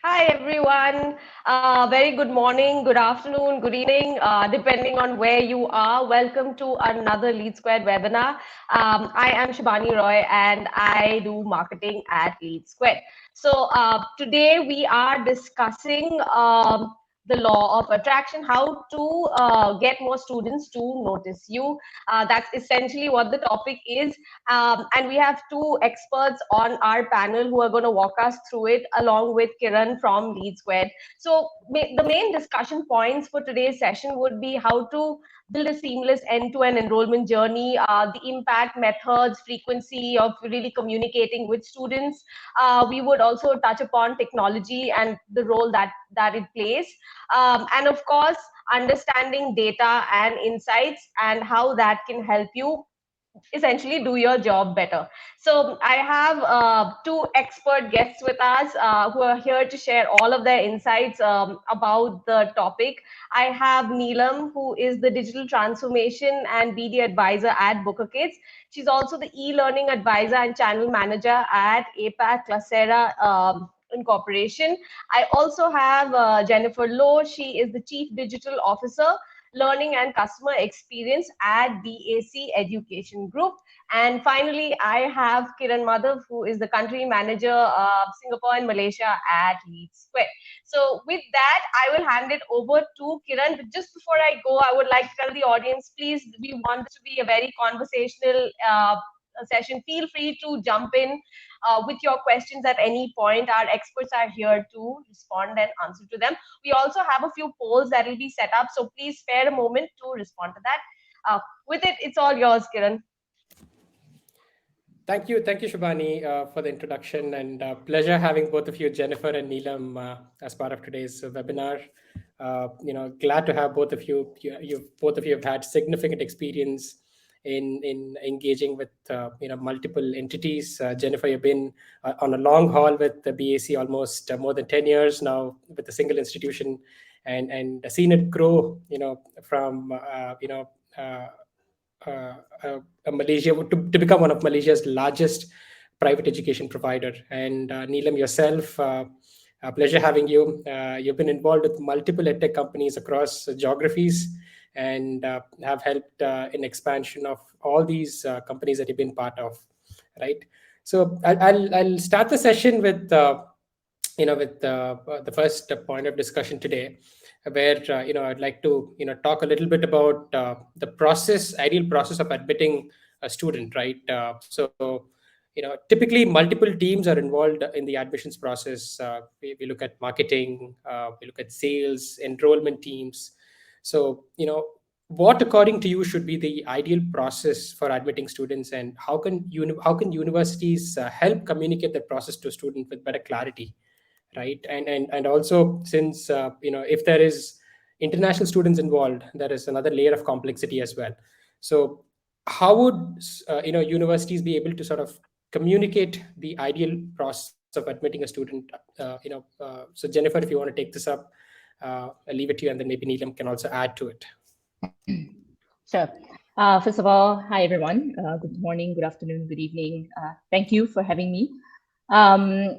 Hi everyone. Very good morning, good afternoon, good evening, depending on where you are. Welcome to another Lead Squared webinar. I am Shibani Roy and I do marketing at Lead Squared. So today we are discussing the law of attraction, how to get more students to notice you. That's essentially what the topic is. And we have two experts on our panel who are going to walk us through it, along with Kiran from Lead Squared. So the main discussion points for today's session would be how to build a seamless end-to-end enrollment journey, the impact, methods, frequency of really communicating with students. We would also touch upon technology and the role that it plays. And of course, understanding data and insights and how that can help you essentially do your job better. So I have two expert guests with us who are here to share all of their insights about the topic. I have Neelam, who is the digital transformation and BD advisor at Booker Kids. She's also the e-learning advisor and channel manager at APAC Classera Incorporation. I also have Jennifer Lowe. She is the chief digital officer learning and customer experience at BAC Education Group. And finally, I have Kiran Madhav, who is the country manager of Singapore and Malaysia at Lead Square. So with that, I will hand it over to Kiran. But just before I go, I would like to tell the audience, please, we want this to be a very conversational session. Feel free to jump in with your questions at any point. Our experts are here to respond and answer to them. We also have a few polls that will be set up, so please spare a moment to respond to that. With it, it's all yours, Kiran. Thank you, Shubhani, for the introduction, and pleasure having both of you, Jennifer and Neelam, as part of today's webinar. Glad to have both of you. Both of you have had significant experience in engaging with multiple entities. Jennifer, you've been on a long haul with the BAC, almost more than 10 years now with a single institution, and seen it grow. From Malaysia to become one of Malaysia's largest private education provider. And Neelam, yourself, a pleasure having you. You've been involved with multiple edtech companies across geographies and have helped in expansion of all these companies that you've been part of, right? So I'll start the session with the first point of discussion today, where I'd like to talk a little bit about the ideal process of admitting a student, right? So typically multiple teams are involved in the admissions process. We look at marketing, we look at sales, enrollment teams. So what according to you should be the ideal process for admitting students, and how can universities help communicate the process to students with better clarity, right? And also, since if there is international students involved, there is another layer of complexity as well. So how would universities be able to sort of communicate the ideal process of admitting a student? So Jennifer, if you want to take this up, I'll leave it to you, and then maybe Neelam can also add to it. Sure. First of all, hi everyone. Good morning, good afternoon, good evening. Thank you for having me.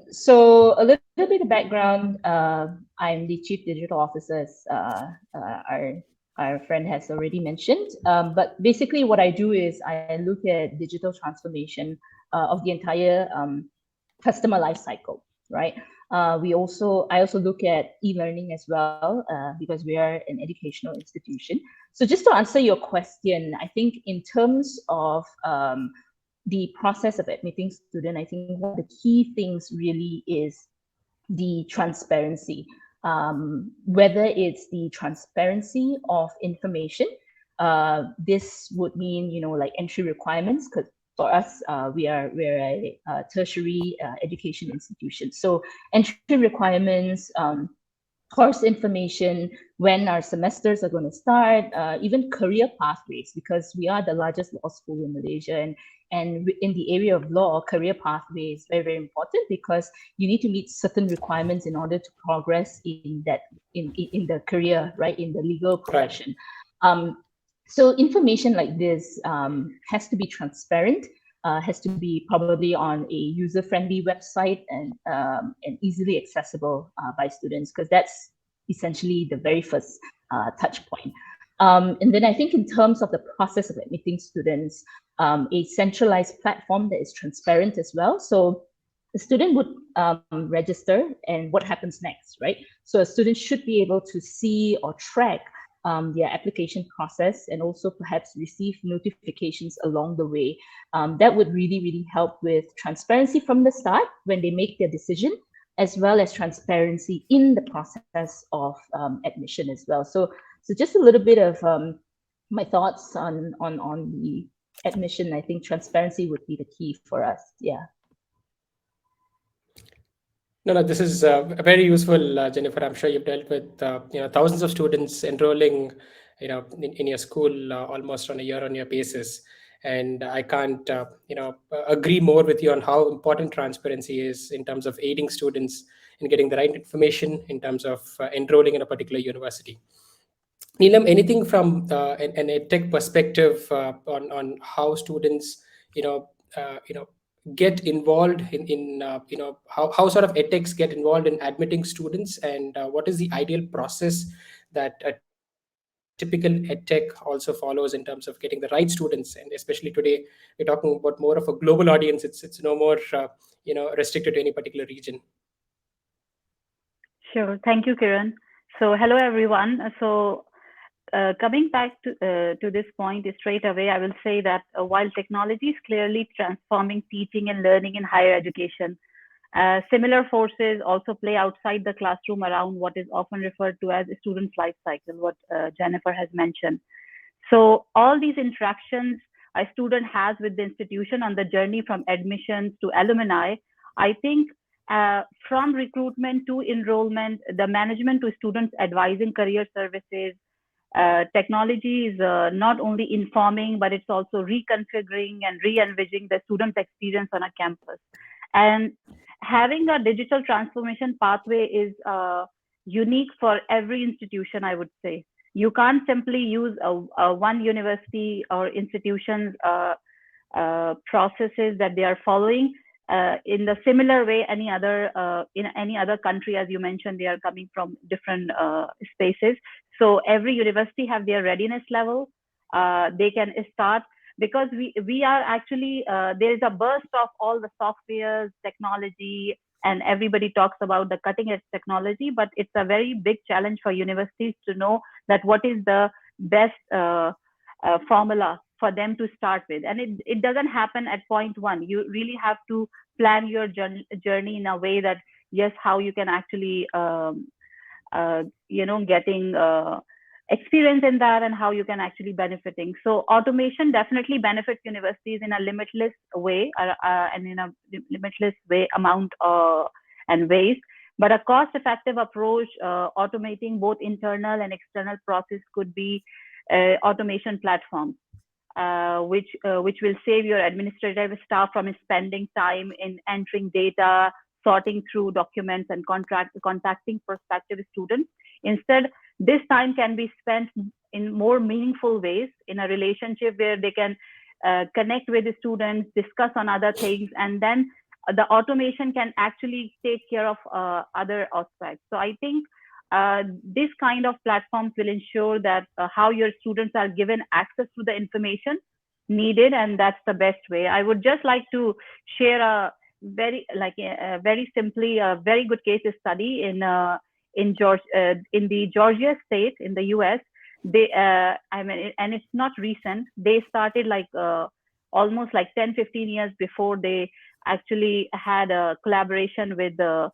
So a little bit of background. I'm the Chief Digital Officer, as our friend has already mentioned. But basically what I do is I look at digital transformation of the entire customer life cycle, right? I also look at e-learning as well, because we are an educational institution. So just to answer your question, I think in terms of the process of admitting student, I think one of the key things really is the transparency. Whether it's the transparency of information, this would mean, like entry requirements, because for us, we're a tertiary education institution. So entry requirements, course information, when our semesters are going to start, even career pathways, because we are the largest law school in Malaysia, and in the area of law, career pathway is very, very important, because you need to meet certain requirements in order to progress in the career, right, in the legal profession. So information like this has to be transparent. has to be probably on a user-friendly website and easily accessible by students, because that's essentially the very first touch point. And then I think in terms of the process of admitting students, a centralized platform that is transparent as well. So the student would register, and what happens next, right? So a student should be able to see or track their application process, and also perhaps receive notifications along the way. That would really, really help with transparency from the start when they make their decision, as well as transparency in the process of admission as well. So just a little bit of my thoughts on the admission. I think transparency would be the key for us. Yeah. No, this is very useful, Jennifer. I'm sure you've dealt with thousands of students enrolling, in your school almost on a year-on-year basis, and I can't agree more with you on how important transparency is in terms of aiding students in getting the right information in terms of enrolling in a particular university. Neelam, anything from an edtech perspective on how students, get involved in how sort of edtechs get involved in admitting students, and what is the ideal process that a typical edtech also follows in terms of getting the right students? And especially today, we're talking about more of a global audience. It's no more restricted to any particular region. Sure. Thank you, Kiran. So hello, everyone. So coming back to this point straight away, I will say that while technology is clearly transforming teaching and learning in higher education, similar forces also play outside the classroom around what is often referred to as student's life cycle, what Jennifer has mentioned. So all these interactions a student has with the institution on the journey from admissions to alumni, I think from recruitment to enrollment, the management to students advising career services, technology is not only informing, but it's also reconfiguring and re-envisioning the student experience on a campus. And having a digital transformation pathway is unique for every institution, I would say. You can't simply use a one university or institution's processes that they are following in the similar way any other in any other country. As you mentioned, they are coming from different spaces. So every university have their readiness level. They can start, because we are actually there is a burst of all the softwares, technology, and everybody talks about the cutting edge technology, but it's a very big challenge for universities to know that what is the best formula for them to start with. And it doesn't happen at point one. You really have to plan your journey in a way that, yes, how you can actually getting experience in that, and how you can actually benefiting. So automation definitely benefits universities in a limitless way, and in a limitless way amount and ways. But a cost-effective approach, automating both internal and external process, could be automation platforms, which will save your administrative staff from spending time in entering data, sorting through documents, and contacting prospective students. Instead, this time can be spent in more meaningful ways, in a relationship where they can connect with the students, discuss on other things, and then the automation can actually take care of other aspects. So I think this kind of platforms will ensure that how your students are given access to the information needed, and that's the best way. I would just like to share a very simply a very good case study in the Georgia state in the US. They and it's not recent. They started almost 10-15 years before they actually had a collaboration with the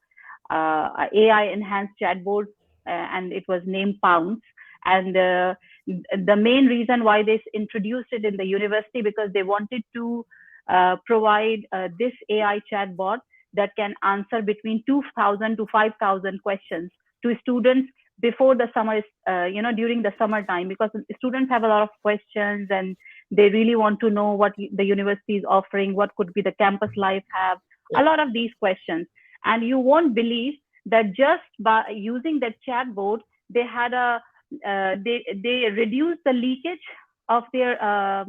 AI enhanced chatbot, and it was named Pounce. And the main reason why they introduced it in the university, because they wanted to provide this AI chatbot that can answer between 2,000 to 5,000 questions to students before the summer, during the summertime, because students have a lot of questions and they really want to know what the university is offering, what could be the campus life have, a lot of these questions. And you won't believe that just by using that chatbot, they had they reduced the leakage of their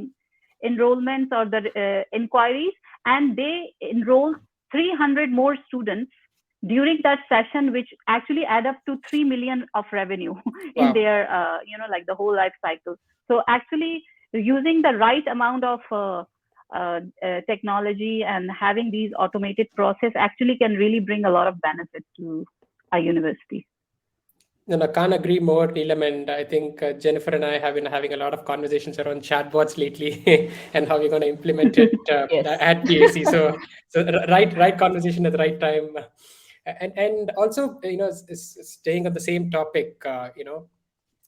enrollments or the inquiries, and they enroll 300 more students during that session, which actually add up to 3 million of revenue in their, like the whole life cycle. So actually using the right amount of technology and having these automated process actually can really bring a lot of benefit to our university. No, I can't agree more, Neelam. And I think Jennifer and I have been having a lot of conversations around chatbots lately and how we're going to implement it Yes. at PAC. So right conversation at the right time. And also, staying on the same topic,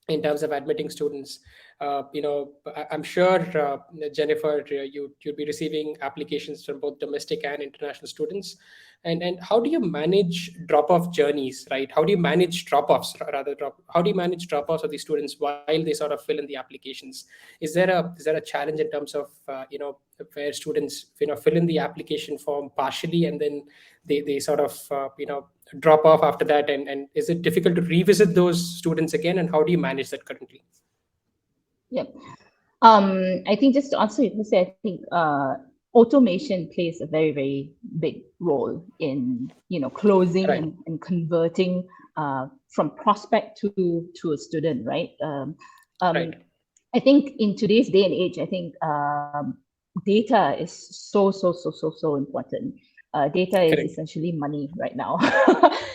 in terms of admitting students, I'm sure, Jennifer, you'll be receiving applications from both domestic and international students. And how do you manage drop-off journeys, right? How do you manage drop-offs, how do you manage drop-offs of these students while they sort of fill in the applications? Is there a challenge in terms of where students fill in the application form partially, and then they sort of drop off after that, and is it difficult to revisit those students again, and how do you manage that currently? Yep. I think just to answer your question, I think automation plays a very, very big role in closing Right. and converting from prospect to a student, right? Right. I think in today's day and age, I think data is so important. Data is Correct. essentially money right now.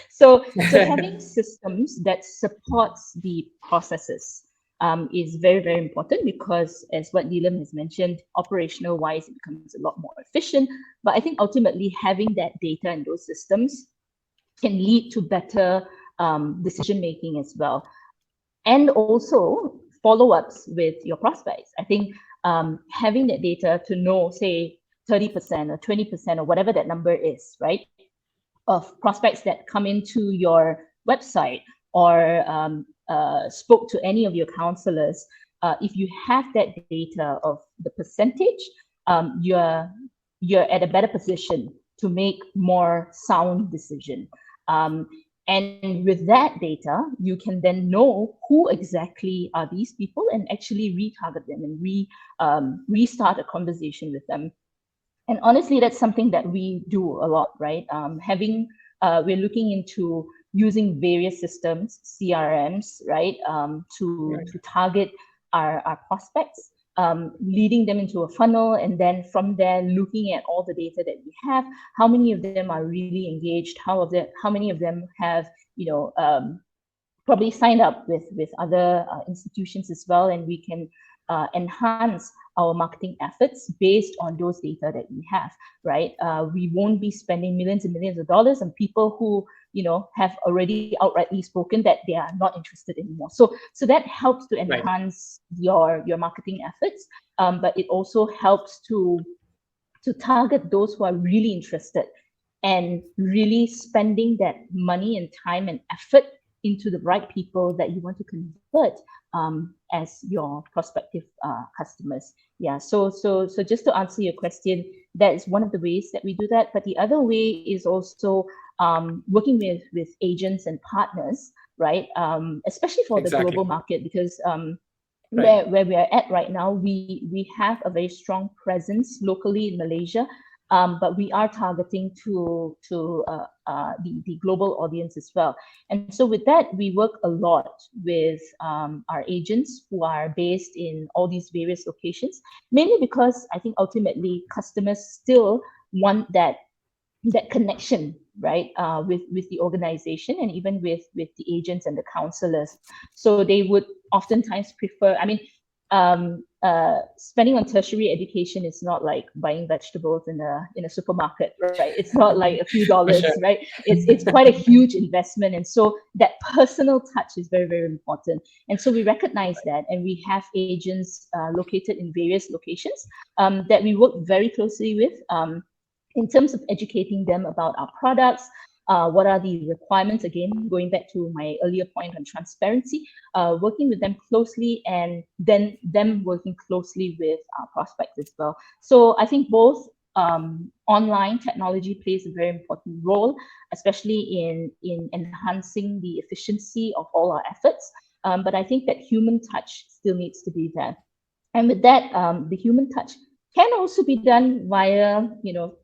So having systems that supports the processes is very, very important, because as what Neelam has mentioned, operational wise, it becomes a lot more efficient. But I think ultimately having that data and those systems can lead to better decision making as well. And also follow-ups with your prospects. I think having that data to know, say, 30% or 20% or whatever that number is, right, of prospects that come into your website or spoke to any of your counselors, if you have that data of the percentage, you're at a better position to make more sound decision. And with that data, you can then know who exactly are these people and actually retarget them and restart a conversation with them. And honestly, that's something that we do a lot, right? We're looking into using various systems, CRMs, right, to target our prospects, leading them into a funnel, and then from there, looking at all the data that we have, how many of them are really engaged, how many of them have, probably signed up with other institutions as well, and we can enhance our marketing efforts based on those data that we have, right? We won't be spending millions and millions of dollars on people who, have already outrightly spoken that they are not interested anymore. So that helps to enhance your marketing efforts, but it also helps to target those who are really interested and really spending that money and time and effort into the right people that you want to convert as your prospective customers. Yeah, so just to answer your question, that is one of the ways that we do that. But the other way is also working with agents and partners, right? Especially for the global market, because where we are at right now, we have a very strong presence locally in Malaysia, but we are targeting to the global audience as well. And so with that, we work a lot with our agents who are based in all these various locations, mainly because I think ultimately customers still want that connection, right, with the organization and even with the agents and the counselors. So they would oftentimes prefer, spending on tertiary education is not like buying vegetables in a supermarket, right? It's not like a few dollars, right? It's quite a huge investment. And so that personal touch is very, very important. And so we recognize that, and we have agents located in various locations that we work very closely with in terms of educating them about our products. What are the requirements? Again, going back to my earlier point on transparency, working with them closely, and then them working closely with our prospects as well. So I think both online technology plays a very important role, especially in enhancing the efficiency of all our efforts. But I think that human touch still needs to be there. And with that, the human touch can also be done via,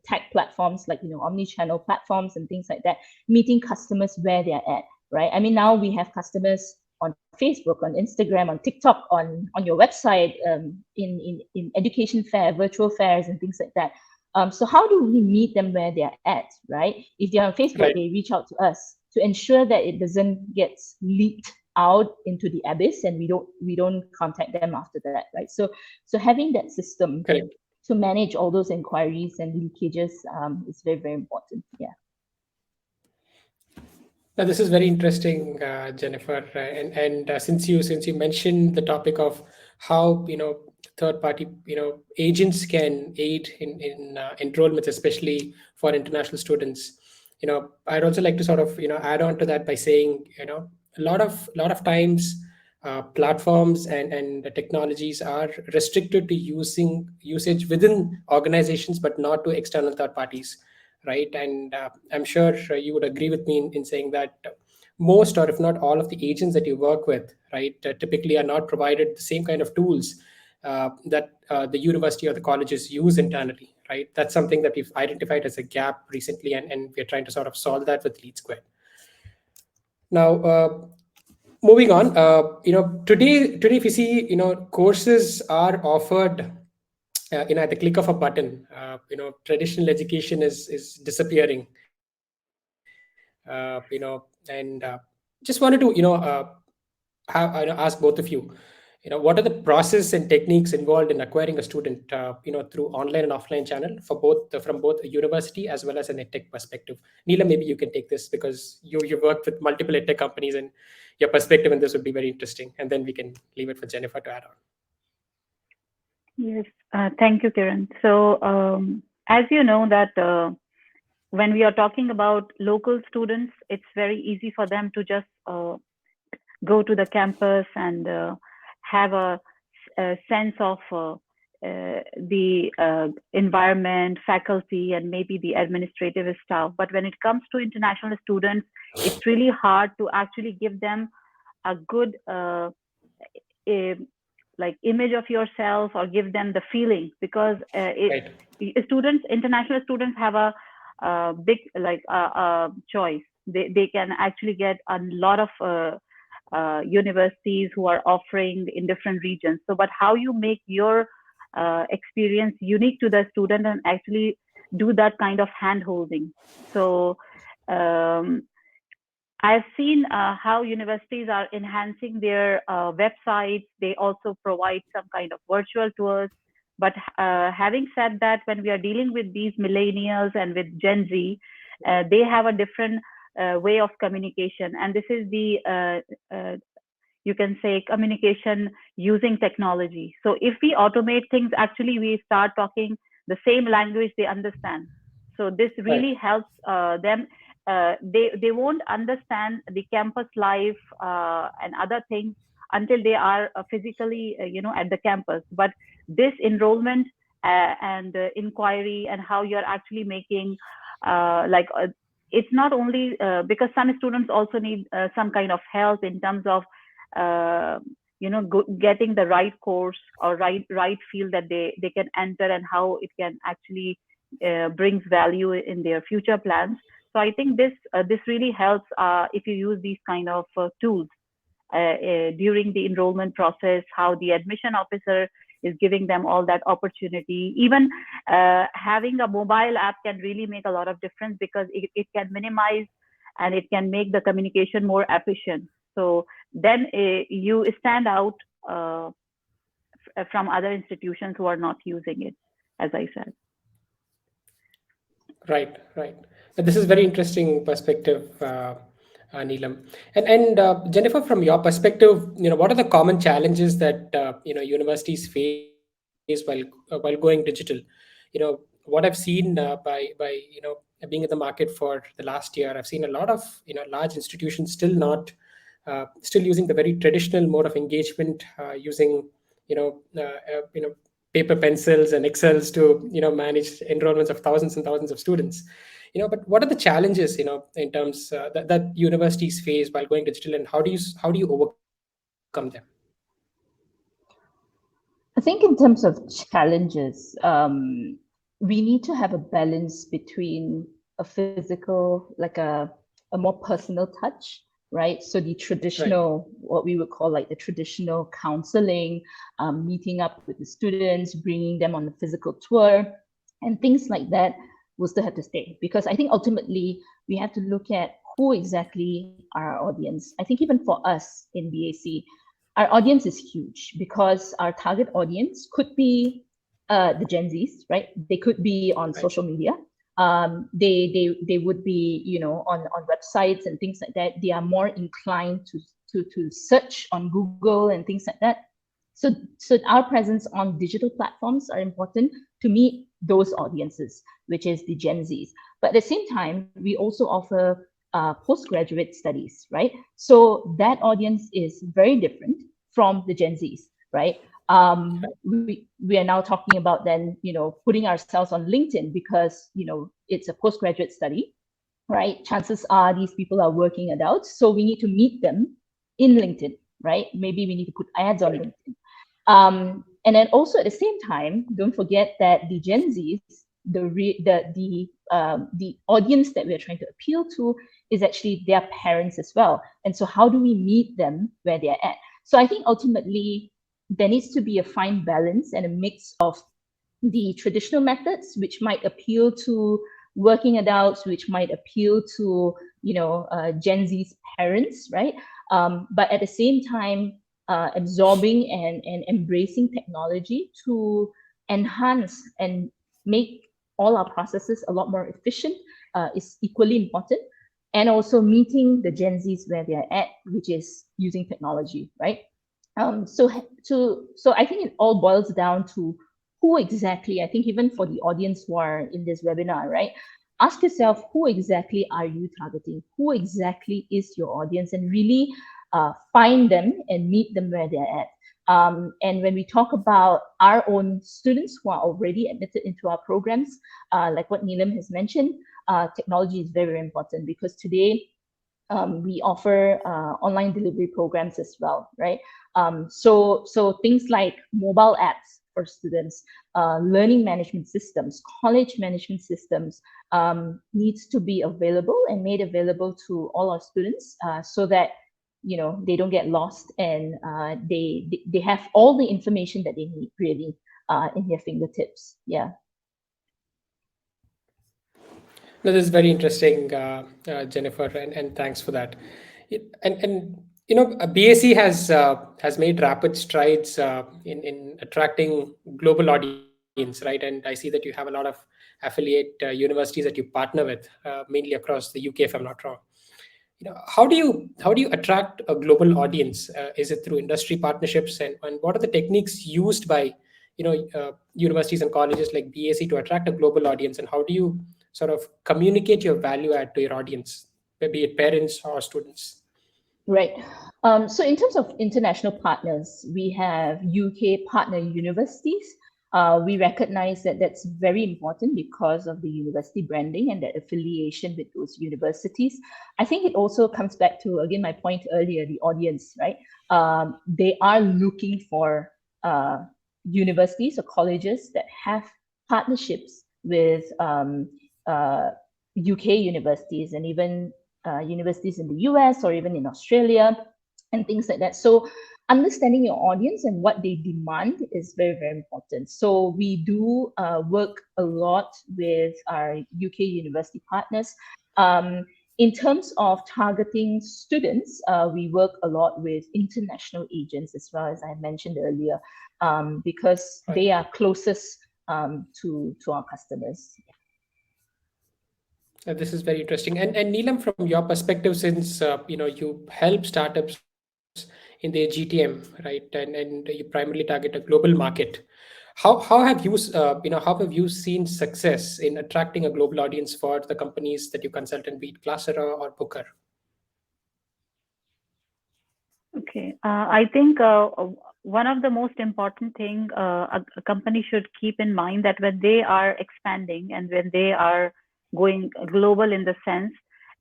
tech platforms like, omni-channel platforms and things like that, meeting customers where they're at, right? I mean, now we have customers on Facebook, on Instagram, on TikTok, on your website, in education fair, virtual fairs and things like that. So how do we meet them where they're at, right? If they're on Facebook, Right. they reach out to us to ensure that it doesn't get leaked out into the abyss, and we don't contact them after that, right? So having that system Correct. to manage all those inquiries and leakages is very, very important. Yeah. Now, this is very interesting, Jennifer, and since you mentioned the topic of how third party agents can aid in enrollments, especially for international students. I'd also like to sort of add on to that by saying a lot of times platforms and the technologies are restricted to usage within organizations, but not to external third parties, right? And I'm sure you would agree with me in saying that most, or if not all, of the agents that you work with, right, typically are not provided the same kind of tools that the university or the colleges use internally, right? That's something that we've identified as a gap recently, and we're trying to sort of solve that with Lead Square. Now, moving on, today if you see, courses are offered at the click of a button. Traditional education is disappearing. And just wanted to ask both of you, what are the process and techniques involved in acquiring a student, through online and offline channel for both from both a university as well as an edtech perspective. Neela, maybe you can take this because you worked with multiple edtech companies, and your perspective in this would be very interesting. And then we can leave it for Jennifer to add on. Yes, thank you, Kiran. So, as you know that when we are talking about local students, it's very easy for them to just go to the campus and have a sense of the environment, faculty, and maybe the administrative staff. But when it comes to international students, it's really hard to actually give them a good like image of yourself, or give them the feeling, because Right. international students have a big choice. They can actually get a lot of universities who are offering in different regions. So, but how you make your experience unique to the student and actually do that kind of hand holding. So I've seen how universities are enhancing their websites. They also provide some kind of virtual tours. But having said that, when we are dealing with these millennials and with Gen Z, they have a different way of communication. And this is the, you can say, communication using technology. So if we automate things, actually we start talking the same language they understand. So this really helps them. They won't understand the campus life and other things until they are physically, at the campus. But this enrollment and inquiry, and how you're actually making it's not only because some students also need some kind of help in terms of getting the right course or right field that they can enter, and how it can actually brings value in their future plans. So I think this really helps if you use these kind of tools during the enrollment process, how the admission officer is giving them all that opportunity. Even having a mobile app can really make a lot of difference, because it can minimize and it can make the communication more efficient. So then you stand out from other institutions who are not using it, as I said. Right. This is very interesting perspective, Neelam. And Jennifer, from your perspective, what are the common challenges that universities face while going digital? What I've seen by being in the market for the last year, I've seen a lot of large institutions still using the very traditional mode of engagement, using paper pencils and excels to manage enrollments of thousands and thousands of students. But what are the challenges in terms that universities face while going digital, and how do you overcome them? I think in terms of challenges, we need to have a balance between a physical, like a more personal touch, right? So the traditional, what we would call like the traditional counseling, meeting up with the students, bringing them on a physical tour, and things like that will still have to stay. Because I think ultimately we have to look at who exactly are our audience. I think even for us in BAC, our audience is huge because our target audience could be the Gen Zs, right? They could be on social media. They would be, you know, on websites and things like that. They are more inclined to search on Google and things like that. So our presence on digital platforms are important to meet those audiences, which is the Gen Zs. But at the same time, we also offer postgraduate studies, right? So that audience is very different from the Gen Zs, right? We are now talking about then, you know, putting ourselves on LinkedIn because, you know, it's a postgraduate study, right? Chances are these people are working adults, so we need to meet them in LinkedIn, right? Maybe we need to put ads on LinkedIn. And then also at the same time, don't forget that the Gen Zs, the audience that we're trying to appeal to is actually their parents as well. And so how do we meet them where they're at? So I think ultimately there needs to be a fine balance and a mix of the traditional methods, which might appeal to working adults, which might appeal to, you know, Gen Z's parents, right? But at the same time, absorbing and embracing technology to enhance and make all our processes a lot more efficient is equally important. And also meeting the Gen Zs where they're at, which is using technology, right? So I think it all boils down to who exactly, I think even for the audience who are in this webinar, right? Ask yourself, who exactly are you targeting? Who exactly is your audience? And really find them and meet them where they're at. And when we talk about our own students who are already admitted into our programs, like what Neelam has mentioned, technology is very, very important because today we offer online delivery programs as well, right? So things like mobile apps for students, learning management systems, college management systems needs to be available and made available to all our students so that, you know, they don't get lost and they have all the information that they need really in their fingertips. Yeah. No, this is very interesting, Jennifer, and thanks for that. And you know, BAC has made rapid strides in attracting global audience, right? And I see that you have a lot of affiliate universities that you partner with, mainly across the UK, if I'm not wrong. You know, how do you attract a global audience? Is it through industry partnerships, and what are the techniques used by, you know, universities and colleges like BAC to attract a global audience, and how do you sort of communicate your value add to your audience, be it parents or students? Right. So in terms of international partners, we have UK partner universities. We recognize that that's very important because of the university branding and that affiliation with those universities. I think it also comes back to, again, my point earlier, the audience, right? They are looking for universities or colleges that have partnerships with UK universities and even universities in the US or even in Australia and things like that. So understanding your audience and what they demand is very, very important. So we do work a lot with our UK university partners. In terms of targeting students, we work a lot with international agents as well, as I mentioned earlier, because they are closest to our customers. This is very interesting. And Neelam, from your perspective, since you know, you help startups in their GTM, right, and you primarily target a global market, how have you you know, how have you seen success in attracting a global audience for the companies that you consult, and be it Classera or Booker? Okay, I think one of the most important thing a company should keep in mind that when they are expanding and when they are going global in the sense,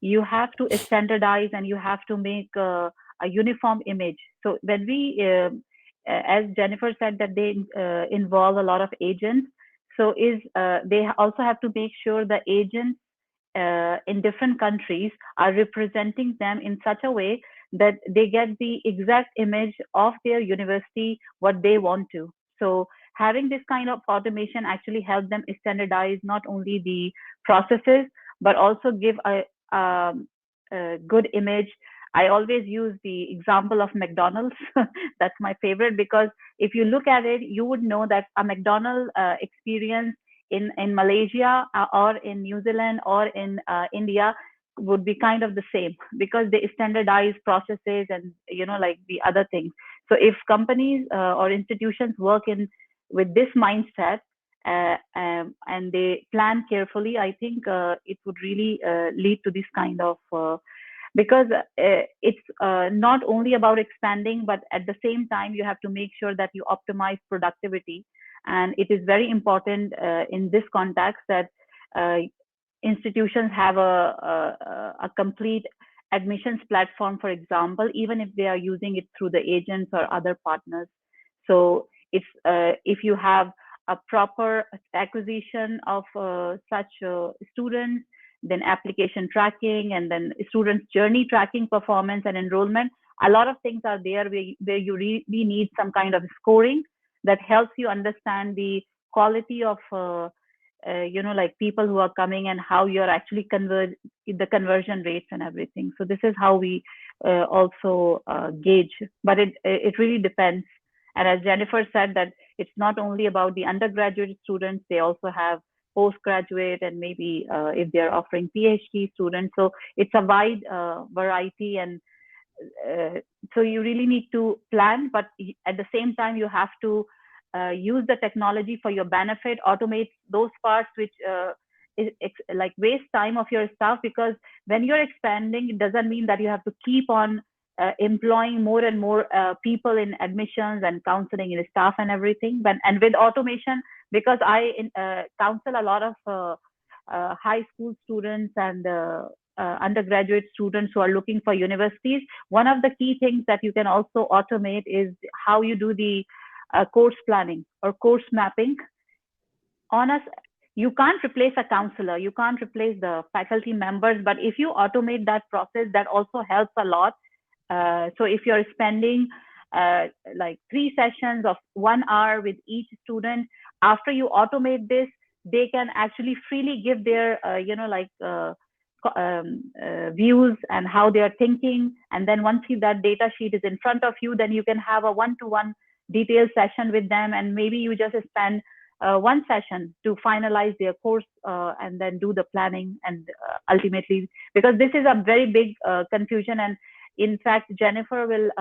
you have to standardize and you have to make a uniform image. So when we as Jennifer said, that they involve a lot of agents. So they also have to make sure the agents in different countries are representing them in such a way that they get the exact image of their university, what they want to. So having this kind of automation actually helps them standardize not only the processes, but also give a good image. I always use the example of McDonald's. That's my favorite, because if you look at it, you would know that a McDonald's experience in Malaysia or in New Zealand or in India would be kind of the same, because they standardize processes and like the other things. So if companies or institutions work in with this mindset and they plan carefully, I think it would really lead to this kind of because it's not only about expanding, but at the same time you have to make sure that you optimize productivity. And it is very important in this context that institutions have a complete admissions platform, for example, even if they are using it through the agents or other partners. So it's if you have a proper acquisition of such students, then application tracking, and then students' journey tracking, performance and enrollment, a lot of things are there where you really need some kind of scoring that helps you understand the quality of like people who are coming and how you're actually the conversion rates and everything. So this is how we also gauge, but it really depends. And as Jennifer said, that it's not only about the undergraduate students, they also have postgraduate and maybe if they're offering PhD students. So it's a wide variety, and so you really need to plan, but at the same time you have to use the technology for your benefit, automate those parts which like waste time of your staff, because when you're expanding, it doesn't mean that you have to keep on employing more and more people in admissions and counseling in staff and everything. And with automation, because I counsel a lot of high school students and undergraduate students who are looking for universities, one of the key things that you can also automate is how you do the course planning or course mapping. You can't replace a counselor, you can't replace the faculty members, but if you automate that process, that also helps a lot. So if you're spending like 3 sessions of 1 hour with each student, after you automate this, they can actually freely give their views and how they are thinking. And then once that data sheet is in front of you, then you can have a one-to-one detailed session with them, and maybe you just spend 1 session to finalize their course and then do the planning. And ultimately, because this is a very big confusion, and in fact Jennifer will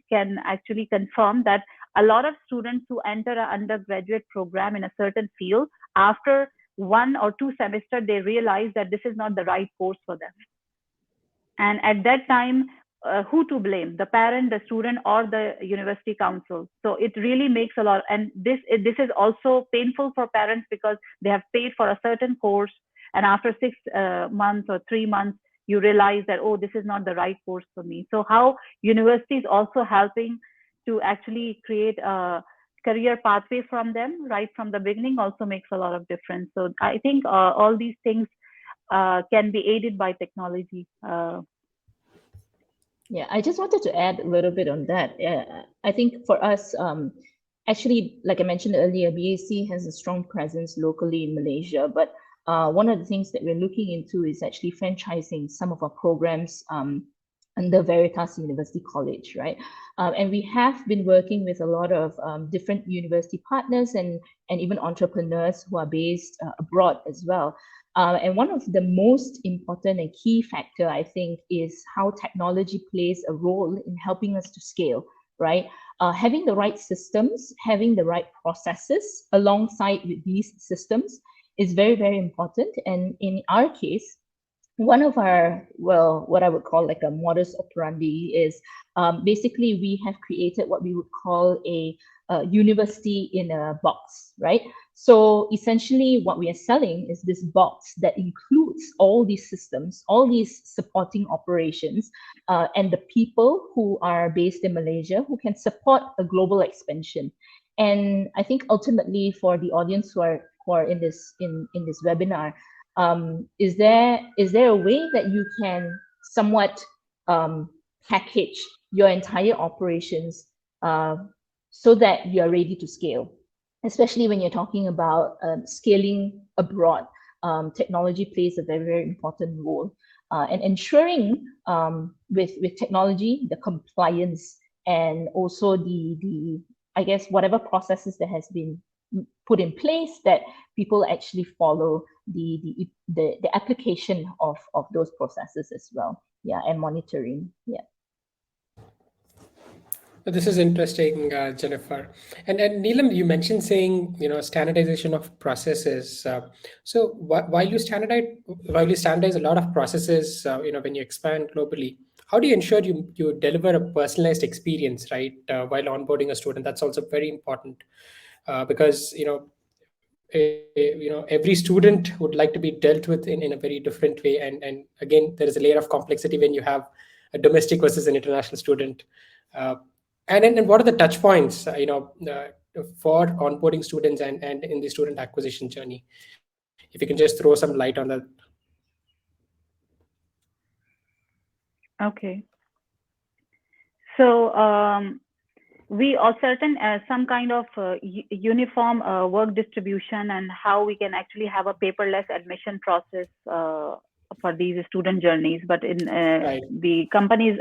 can actually confirm that a lot of students who enter an undergraduate program in a certain field, after 1 or 2 semesters, they realize that this is not the right course for them. And at that time, who to blame? The parent, the student, or the university council? So it really makes a lot. And this is also painful for parents, because they have paid for a certain course, and after 6 months or 3 months, you realize that, oh, this is not the right course for me. So how universities also helping to actually create a career pathway from them right from the beginning also makes a lot of difference. So I think all these things can be aided by technology. Yeah, I just wanted to add a little bit on that. I think for us, actually, like I mentioned earlier, BAC has a strong presence locally in Malaysia, but one of the things that we're looking into is actually franchising some of our programs under Veritas University College, right? And we have been working with a lot of different university partners and even entrepreneurs who are based abroad as well. And one of the most important and key factor, I think, is how technology plays a role in helping us to scale, right? Having the right systems, having the right processes alongside with these systems is very, very important. And in our case, one of our, well, what I would call like a modus operandi is basically we have created what we would call a university in a box, right? So essentially, what we are selling is this box that includes all these systems, all these supporting operations, and the people who are based in Malaysia who can support a global expansion. And I think ultimately, for the audience who are in this webinar, is there a way that you can somewhat package your entire operations so that you are ready to scale, especially when you're talking about scaling abroad? Technology plays a very, very important role, and ensuring with technology the compliance, and also the I guess whatever processes that has been put in place, that people actually follow the application of those processes as well. Yeah, and monitoring. Yeah. This is interesting, Jennifer. And Neelam, you mentioned saying, standardization of processes. So while you standardize a lot of processes, when you expand globally, how do you ensure you deliver a personalized experience, right? While onboarding a student, that's also very important, because every student would like to be dealt with in a very different way, and again, there is a layer of complexity when you have a domestic versus an international student. uh, and what are the touch points, for onboarding students and in the student acquisition journey, if you can just throw some light on that. Okay. So we are certain some kind of uniform work distribution, and how we can actually have a paperless admission process for these student journeys. But in Right. the companies,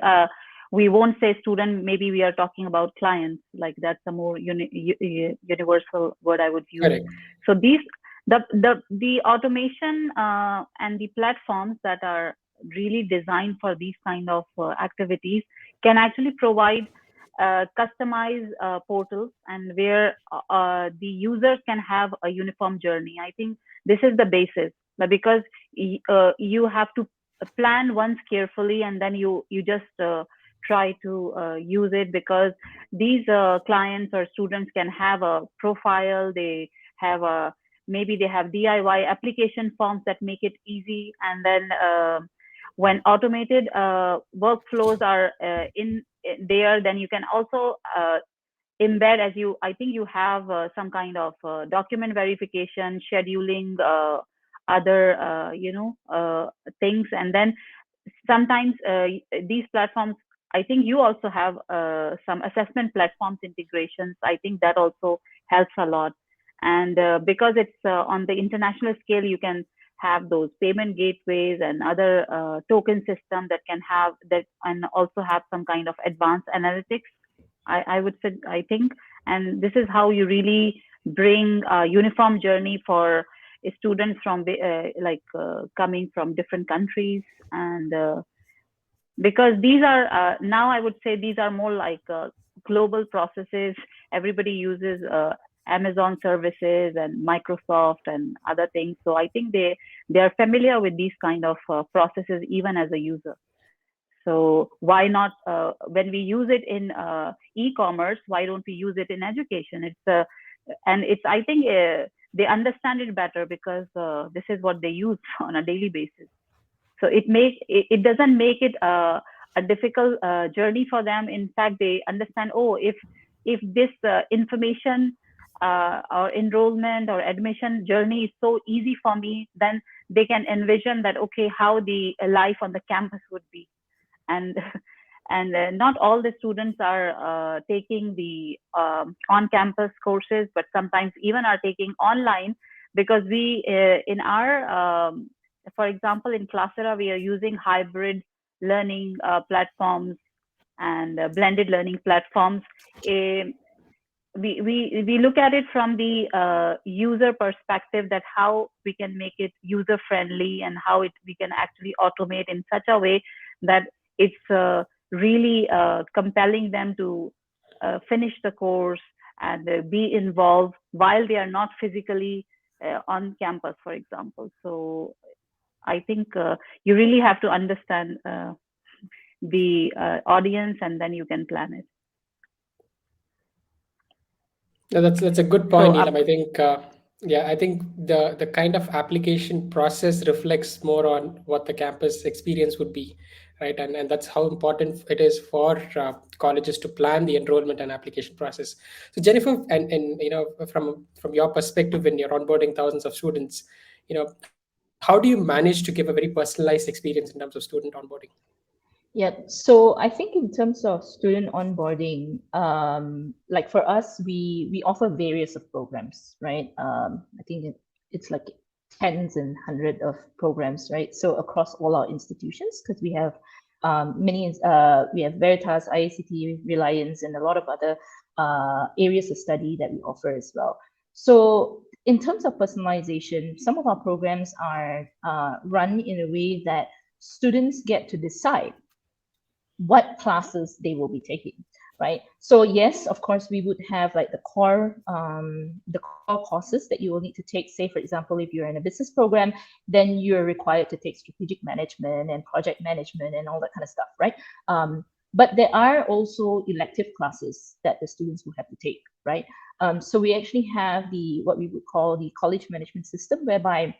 we won't say student, maybe we are talking about clients, like that's a more universal word I would use. Correct. So these the automation and the platforms that are really designed for these kind of activities can actually provide customized portals, and where the users can have a uniform journey. I think this is the basis, because you have to plan once carefully, and then you just try to use it, because these clients or students can have a profile, they have a, maybe they have DIY application forms that make it easy, and then when automated workflows are in there, then you can also embed, as you, I think you have some kind of document verification, scheduling, other things, and then sometimes these platforms, I think you also have some assessment platforms integrations. I think that also helps a lot. And because it's on the international scale, you can have those payment gateways and other token system that can have that, and also have some kind of advanced analytics, I would say, I think. And this is how you really bring a uniform journey for students from coming from different countries. And because these are now, I would say these are more like global processes. Everybody uses Amazon services and Microsoft and other things. So I think they are familiar with these kind of processes even as a user. So why not, when we use it in e-commerce, why don't we use it in education? It's I think they understand it better, because this is what they use on a daily basis. So it doesn't make it a difficult journey for them. In fact, they understand, oh, if this information or enrollment or admission journey is so easy for me, then they can envision that, okay, how the life on the campus would be. And not all the students are taking the on-campus courses, but sometimes even are taking online, because we in our for example, in Classera, we are using hybrid learning platforms and blended learning platforms. We look at it from the user perspective, that how we can make it user friendly, and how we can actually automate in such a way that it's really compelling them to finish the course and be involved while they are not physically on campus, for example. So I think you really have to understand the audience, and then you can plan it. No, that's a good So point, Neelam. I think Yeah, I think the kind of application process reflects more on what the campus experience would be, right? And that's how important it is for colleges to plan the enrollment and application process. So Jennifer, and from your perspective, when you're onboarding thousands of students, how do you manage to give a very personalized experience in terms of student onboarding? Yeah, so I think in terms of student onboarding, like for us, we offer various of programs, right? I think it's like tens and hundred of programs, right? So across all our institutions, because we have we have Veritas, IACT, Reliance, and a lot of other areas of study that we offer as well. So in terms of personalization, some of our programs are run in a way that students get to decide what classes they will be taking, right? So yes, of course, we would have like the core courses that you will need to take. Say, for example, if you're in a business program, then you're required to take strategic management and project management and all that kind of stuff, right? But there are also elective classes that the students will have to take, right? So we actually have what we would call the college management system, whereby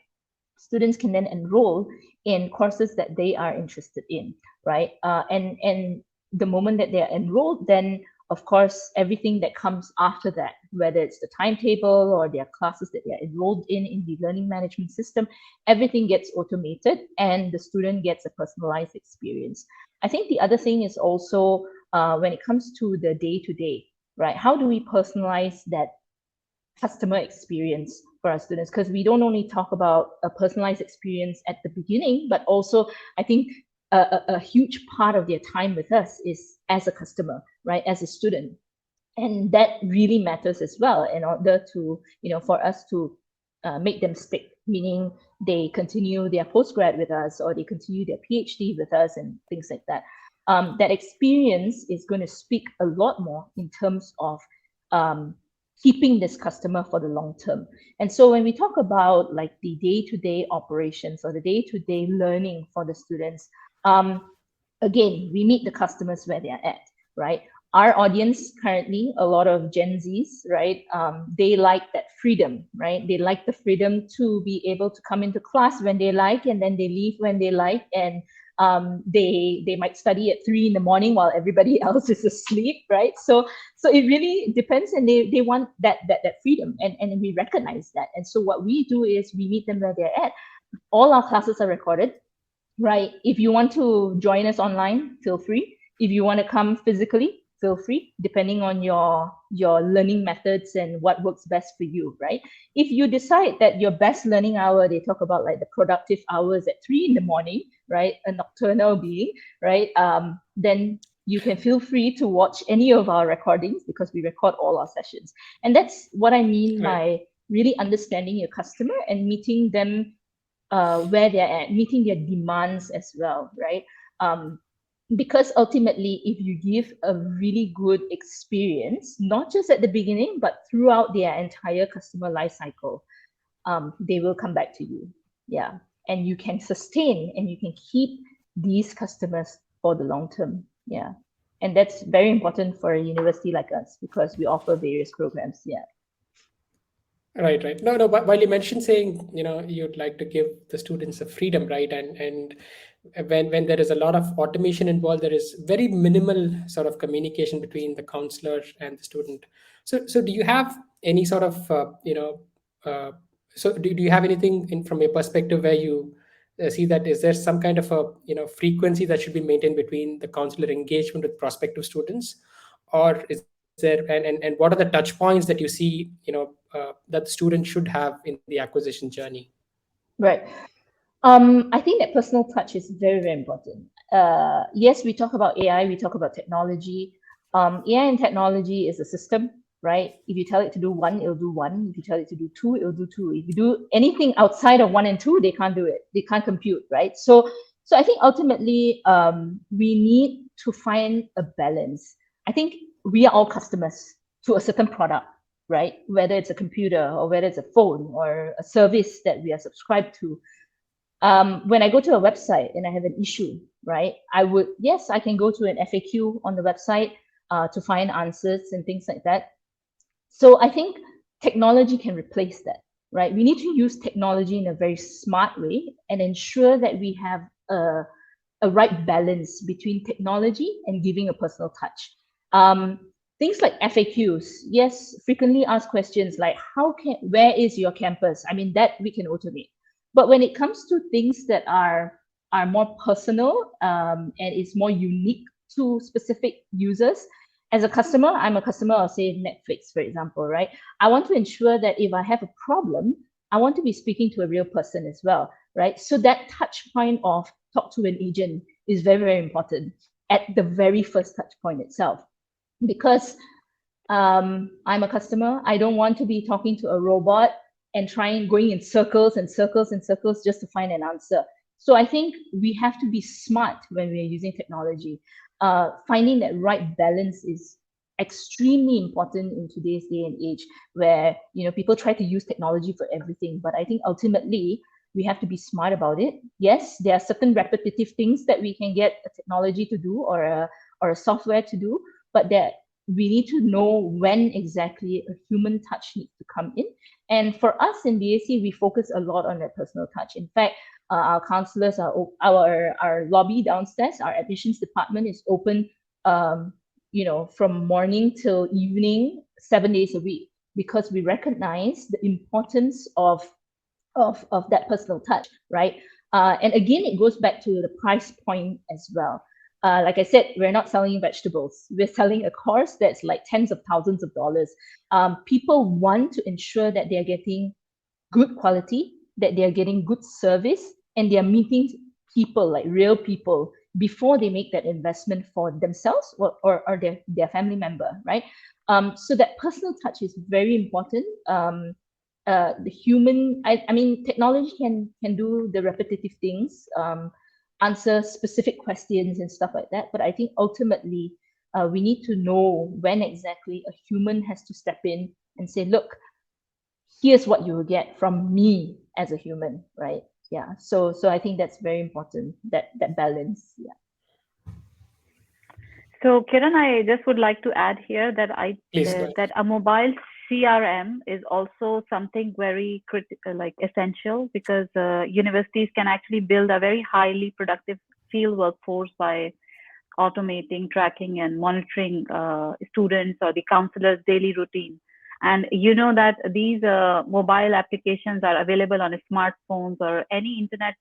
students can then enroll in courses that they are interested in, right? And the moment that they are enrolled, then of course everything that comes after that, whether it's the timetable or their classes that they are enrolled in the learning management system, everything gets automated and the student gets a personalized experience. I think the other thing is also when it comes to the day-to-day, right? How do we personalize that customer experience for our students? Because we don't only talk about a personalized experience at the beginning, but also I think a huge part of their time with us is as a customer, right? As a student. And that really matters as well in order to, for us to make them stick, meaning they continue their postgrad with us or they continue their PhD with us and things like that. That experience is going to speak a lot more in terms of keeping this customer for the long term. And so when we talk about like the day-to-day operations or the day-to-day learning for the students, again, we meet the customers where they're at, right? Our audience currently, a lot of Gen Zs, right? They like that freedom, right? They like the freedom to be able to come into class when they like, and then they leave when they like, and they might study at 3 in the morning while everybody else is asleep, right? So it really depends, and they want that freedom, and we recognize that. And so what we do is we meet them where they're at. All our classes are recorded, right? If you want to join us online, feel free. If you want to come physically, feel free, depending on your learning methods and what works best for you, right? If you decide that your best learning hour, they talk about like the productive hours at 3 in the morning, right? A nocturnal being, right? Then you can feel free to watch any of our recordings because we record all our sessions. And that's what I mean by really understanding your customer and meeting them where they're at, meeting their demands as well, right? Because ultimately, if you give a really good experience, not just at the beginning, but throughout their entire customer life cycle, they will come back to you. Yeah. And you can sustain and you can keep these customers for the long term. Yeah. And that's very important for a university like us because we offer various programs. Yeah. Right. No. But while you mentioned saying, you'd like to give the students a freedom, right? And when there is a lot of automation involved, there is very minimal sort of communication between the counselor and the student. So do you have any sort of, so do you have anything from your perspective where you see that is there some kind of a frequency that should be maintained between the counselor engagement with prospective students, or is there and what are the touch points that you see that the student should have in the acquisition journey? Right. I think that personal touch is very, very important. Yes, we talk about AI, we talk about technology. AI and technology is a system, right? If you tell it to do one, it'll do one. If you tell it to do two, it'll do two. If you do anything outside of one and two, they can't do it. They can't compute, right? So I think ultimately, we need to find a balance. I think we are all customers to a certain product, right? Whether it's a computer or whether it's a phone or a service that we are subscribed to. When I go to a website and I have an issue, right, I can go to an FAQ on the website to find answers and things like that. So I think technology can replace that, right? We need to use technology in a very smart way and ensure that we have a right balance between technology and giving a personal touch. Things like FAQs, yes, frequently asked questions like where is your campus? I mean, that we can automate. But when it comes to things that are more personal and is more unique to specific users, as a customer, I'm a customer of, say, Netflix, for example, right? I want to ensure that if I have a problem, I want to be speaking to a real person as well, right? So that touch point of talk to an agent is very, very important at the very first touch point itself. Because I'm a customer, I don't want to be talking to a robot and going in circles and circles and circles just to find an answer. So I think we have to be smart when we're using technology. Finding that right balance is extremely important in today's day and age, where people try to use technology for everything. But I think ultimately we have to be smart about it. Yes, there are certain repetitive things that we can get a technology to do or a software to do, but that we need to know when exactly a human touch needs to come in. And for us in BAC, we focus a lot on that personal touch. In fact, our counselors our lobby downstairs, our admissions department is open, from morning till evening, 7 days a week, because we recognize the importance of that personal touch, right? And again, it goes back to the price point as well. Like I said, we're not selling vegetables. We're selling a course that's like tens of thousands of dollars. People want to ensure that they're getting good quality, that they're getting good service, and they're meeting people, like real people, before they make that investment for themselves or their family member, right? So that personal touch is very important. The human, I mean, technology can do the repetitive things, answer specific questions and stuff like that. But I think ultimately, we need to know when exactly a human has to step in and say, look, here's what you will get from me as a human, right? Yeah. So I think that's very important, that balance. Yeah. So Kiran, I just would like to add here that Please go ahead. that a mobile CRM is also something very essential, because universities can actually build a very highly productive field workforce by automating, tracking, and monitoring students or the counselors' daily routine. And you know that these mobile applications are available on smartphones or any internet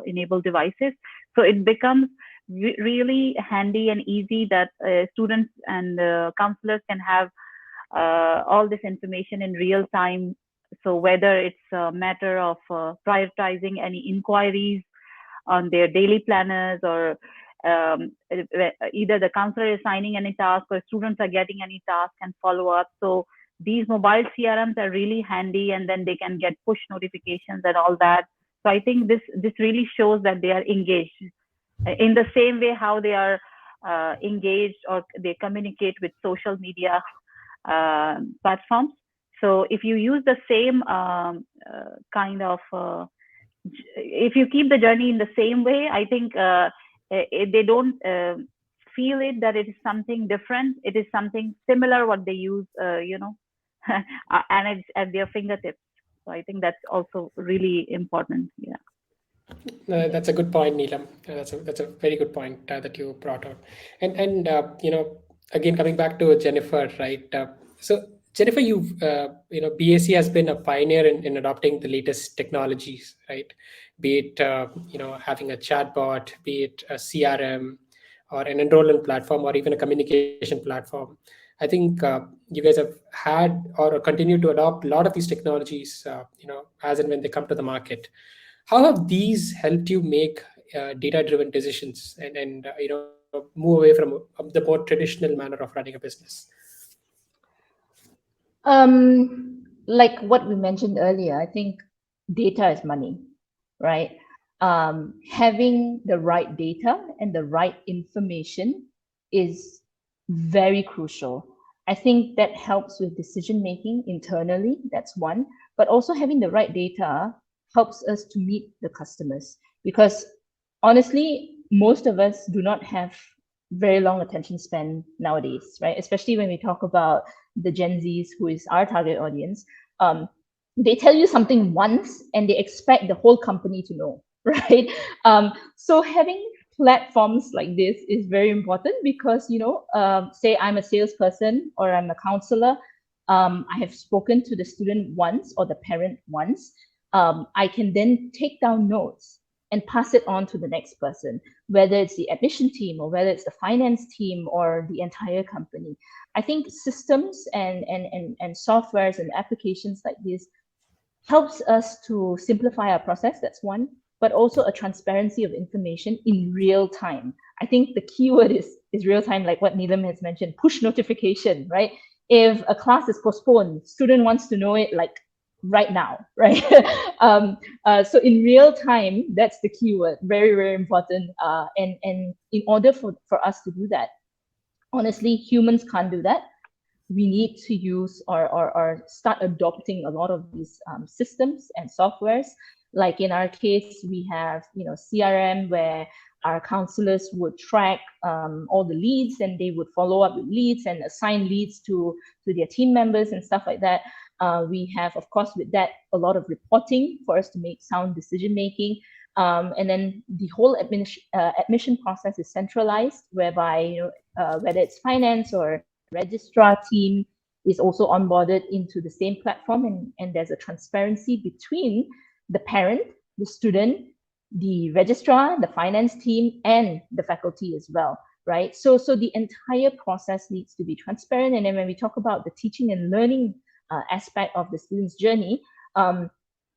enabled devices. So it becomes really handy and easy that students and counselors can have all this information in real time. So whether it's a matter of prioritizing any inquiries on their daily planners, or either the counselor is signing any task or students are getting any task and follow up. So these mobile CRMs are really handy, and then they can get push notifications and all that. So I think this really shows that they are engaged in the same way how they are engaged or they communicate with social media platforms. So if you use the same kind of, if you keep the journey in the same way, I think they don't feel it that it is something different. It is something similar what they use, and it's at their fingertips. So I think that's also really important. Yeah. That's a good point, Neelam. That's a very good point that you brought out. And again, coming back to Jennifer, right? So Jennifer, BAC has been a pioneer in adopting the latest technologies, right? Be it having a chatbot, be it a CRM, or an enrollment platform, or even a communication platform. I think you guys have had or continue to adopt a lot of these technologies, as and when they come to the market. How have these helped you make data-driven decisions and move away from the more traditional manner of running a business? Like what we mentioned earlier, I think data is money, right? Having the right data and the right information is very crucial. I think that helps with decision making internally. That's one. But also having the right data helps us to meet the customers, because honestly, most of us do not have very long attention span nowadays, right? Especially when we talk about the Gen Zs, who is our target audience. they tell you something once and they expect the whole company to know, right? So having platforms like this is very important because, say I'm a salesperson or I'm a counselor, I have spoken to the student once or the parent once. I can then take down notes and pass it on to the next person, whether it's the admission team or whether it's the finance team or the entire company. I think systems and softwares and applications like this helps us to simplify our process. That's one, but also a transparency of information in real time. I think the keyword is real time, like what Neelam has mentioned, push notification, right? If a class is postponed, student wants to know it like right now, right? So in real time, that's the keyword, very, very important. And in order for us to do that, honestly, humans can't do that. We need to use or start adopting a lot of these systems and softwares. Like in our case, we have CRM where our counselors would track all the leads and they would follow up with leads and assign leads to their team members and stuff like that. We have, of course, with that, a lot of reporting for us to make sound decision making. And then the whole admission process is centralized, whereby whether it's finance or registrar team is also onboarded into the same platform, and there's a transparency between the parent, the student, the registrar, the finance team, and the faculty as well, right? So the entire process needs to be transparent. And then when we talk about the teaching and learning aspect of the student's journey,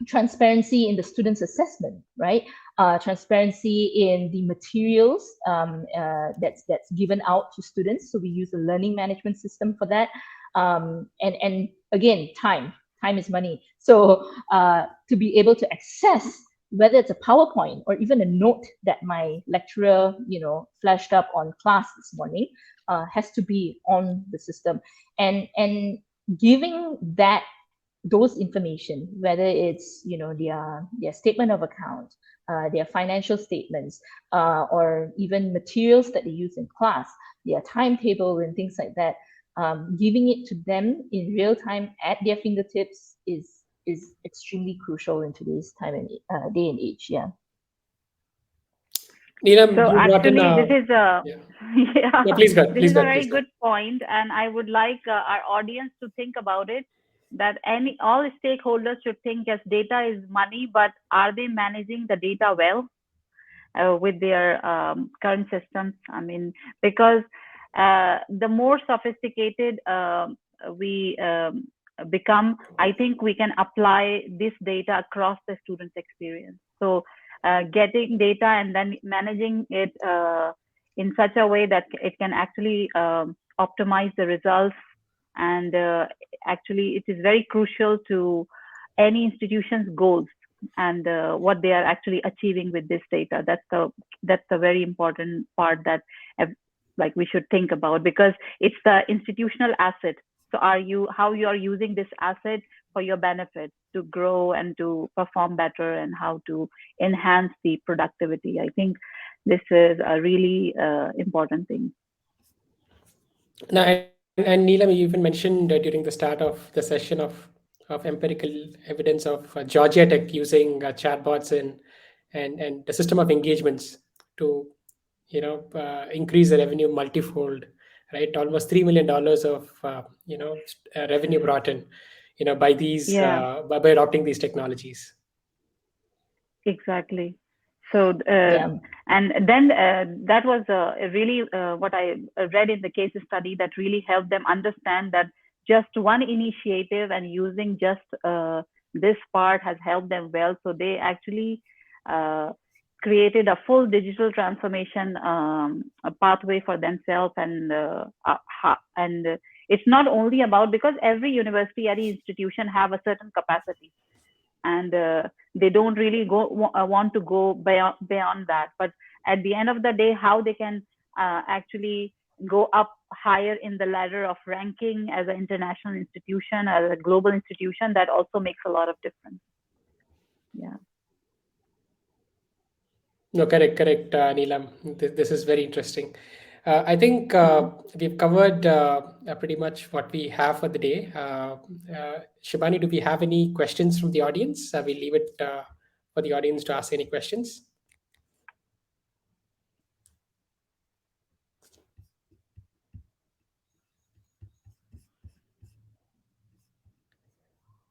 transparency in the student's assessment, right? Transparency in the materials that's given out to students. So we use a learning management system for that. And again, time is money. So to be able to access whether it's a PowerPoint or even a note that my lecturer, flashed up on class this morning, has to be on the system. And giving those information, whether it's their statement of account, their financial statements, or even materials that they use in class, their timetable and things like that, giving it to them in real time at their fingertips is extremely crucial in today's time and day and age. Yeah. Neelam, So you brought in actually, this is a yeah. yeah, No, please go ahead. this Please is go a ahead. very Please go good point, and I would like our audience to think about it. That all stakeholders should think as data is money, but are they managing the data well with their current systems? I mean, because the more sophisticated we become, I think we can apply this data across the student's experience. So getting data and then managing it in such a way that it can actually optimize the results. And actually, it is very crucial to any institution's goals and what they are actually achieving with this data. That's the very important part that like we should think about, because it's the institutional asset. So how you are using this asset for your benefit to grow and to perform better, and how to enhance the productivity. I think this is a really important thing. No, and Neelam, you even mentioned during the start of the session of empirical evidence of Georgia Tech using chatbots and the system of engagements to increase the revenue multifold, right? Almost $3 million of revenue brought in, by these Yeah, by adopting these technologies. exactly. So Yeah. and then that was really what I read in the case study that really helped them understand that just one initiative and using just this part has helped them well. So they actually created a full digital transformation a pathway for themselves. And it's not only about, because every university, every institution have a certain capacity, and they don't really want to go beyond that. But at the end of the day, how they can actually go up higher in the ladder of ranking as an international institution, as a global institution, that also makes a lot of difference. Yeah. No, correct, Neelam. This is very interesting. I think we've covered pretty much what we have for the day. Shibani, do we have any questions from the audience? We leave it for the audience to ask any questions.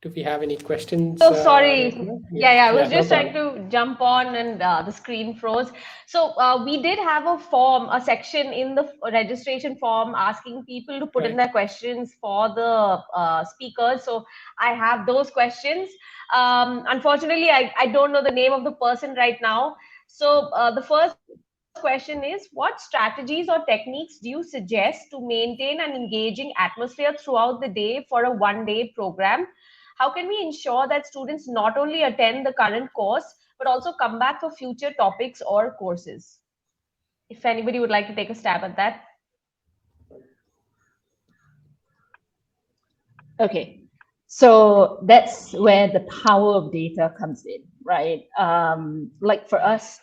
Do we have any questions? So sorry. I was No just trying problem. to jump on and the screen froze. So we did have a section in the registration form asking people to put in Right. their questions for the speakers. So I have those questions. Unfortunately, I don't know the name of the person right now. So the first question is, what strategies or techniques do you suggest to maintain an engaging atmosphere throughout the day for a one-day program? How can we ensure that students not only attend the current course, but also come back for future topics or courses? If anybody would like to take a stab at that. Okay, so that's where the power of data comes in, right? Like for us,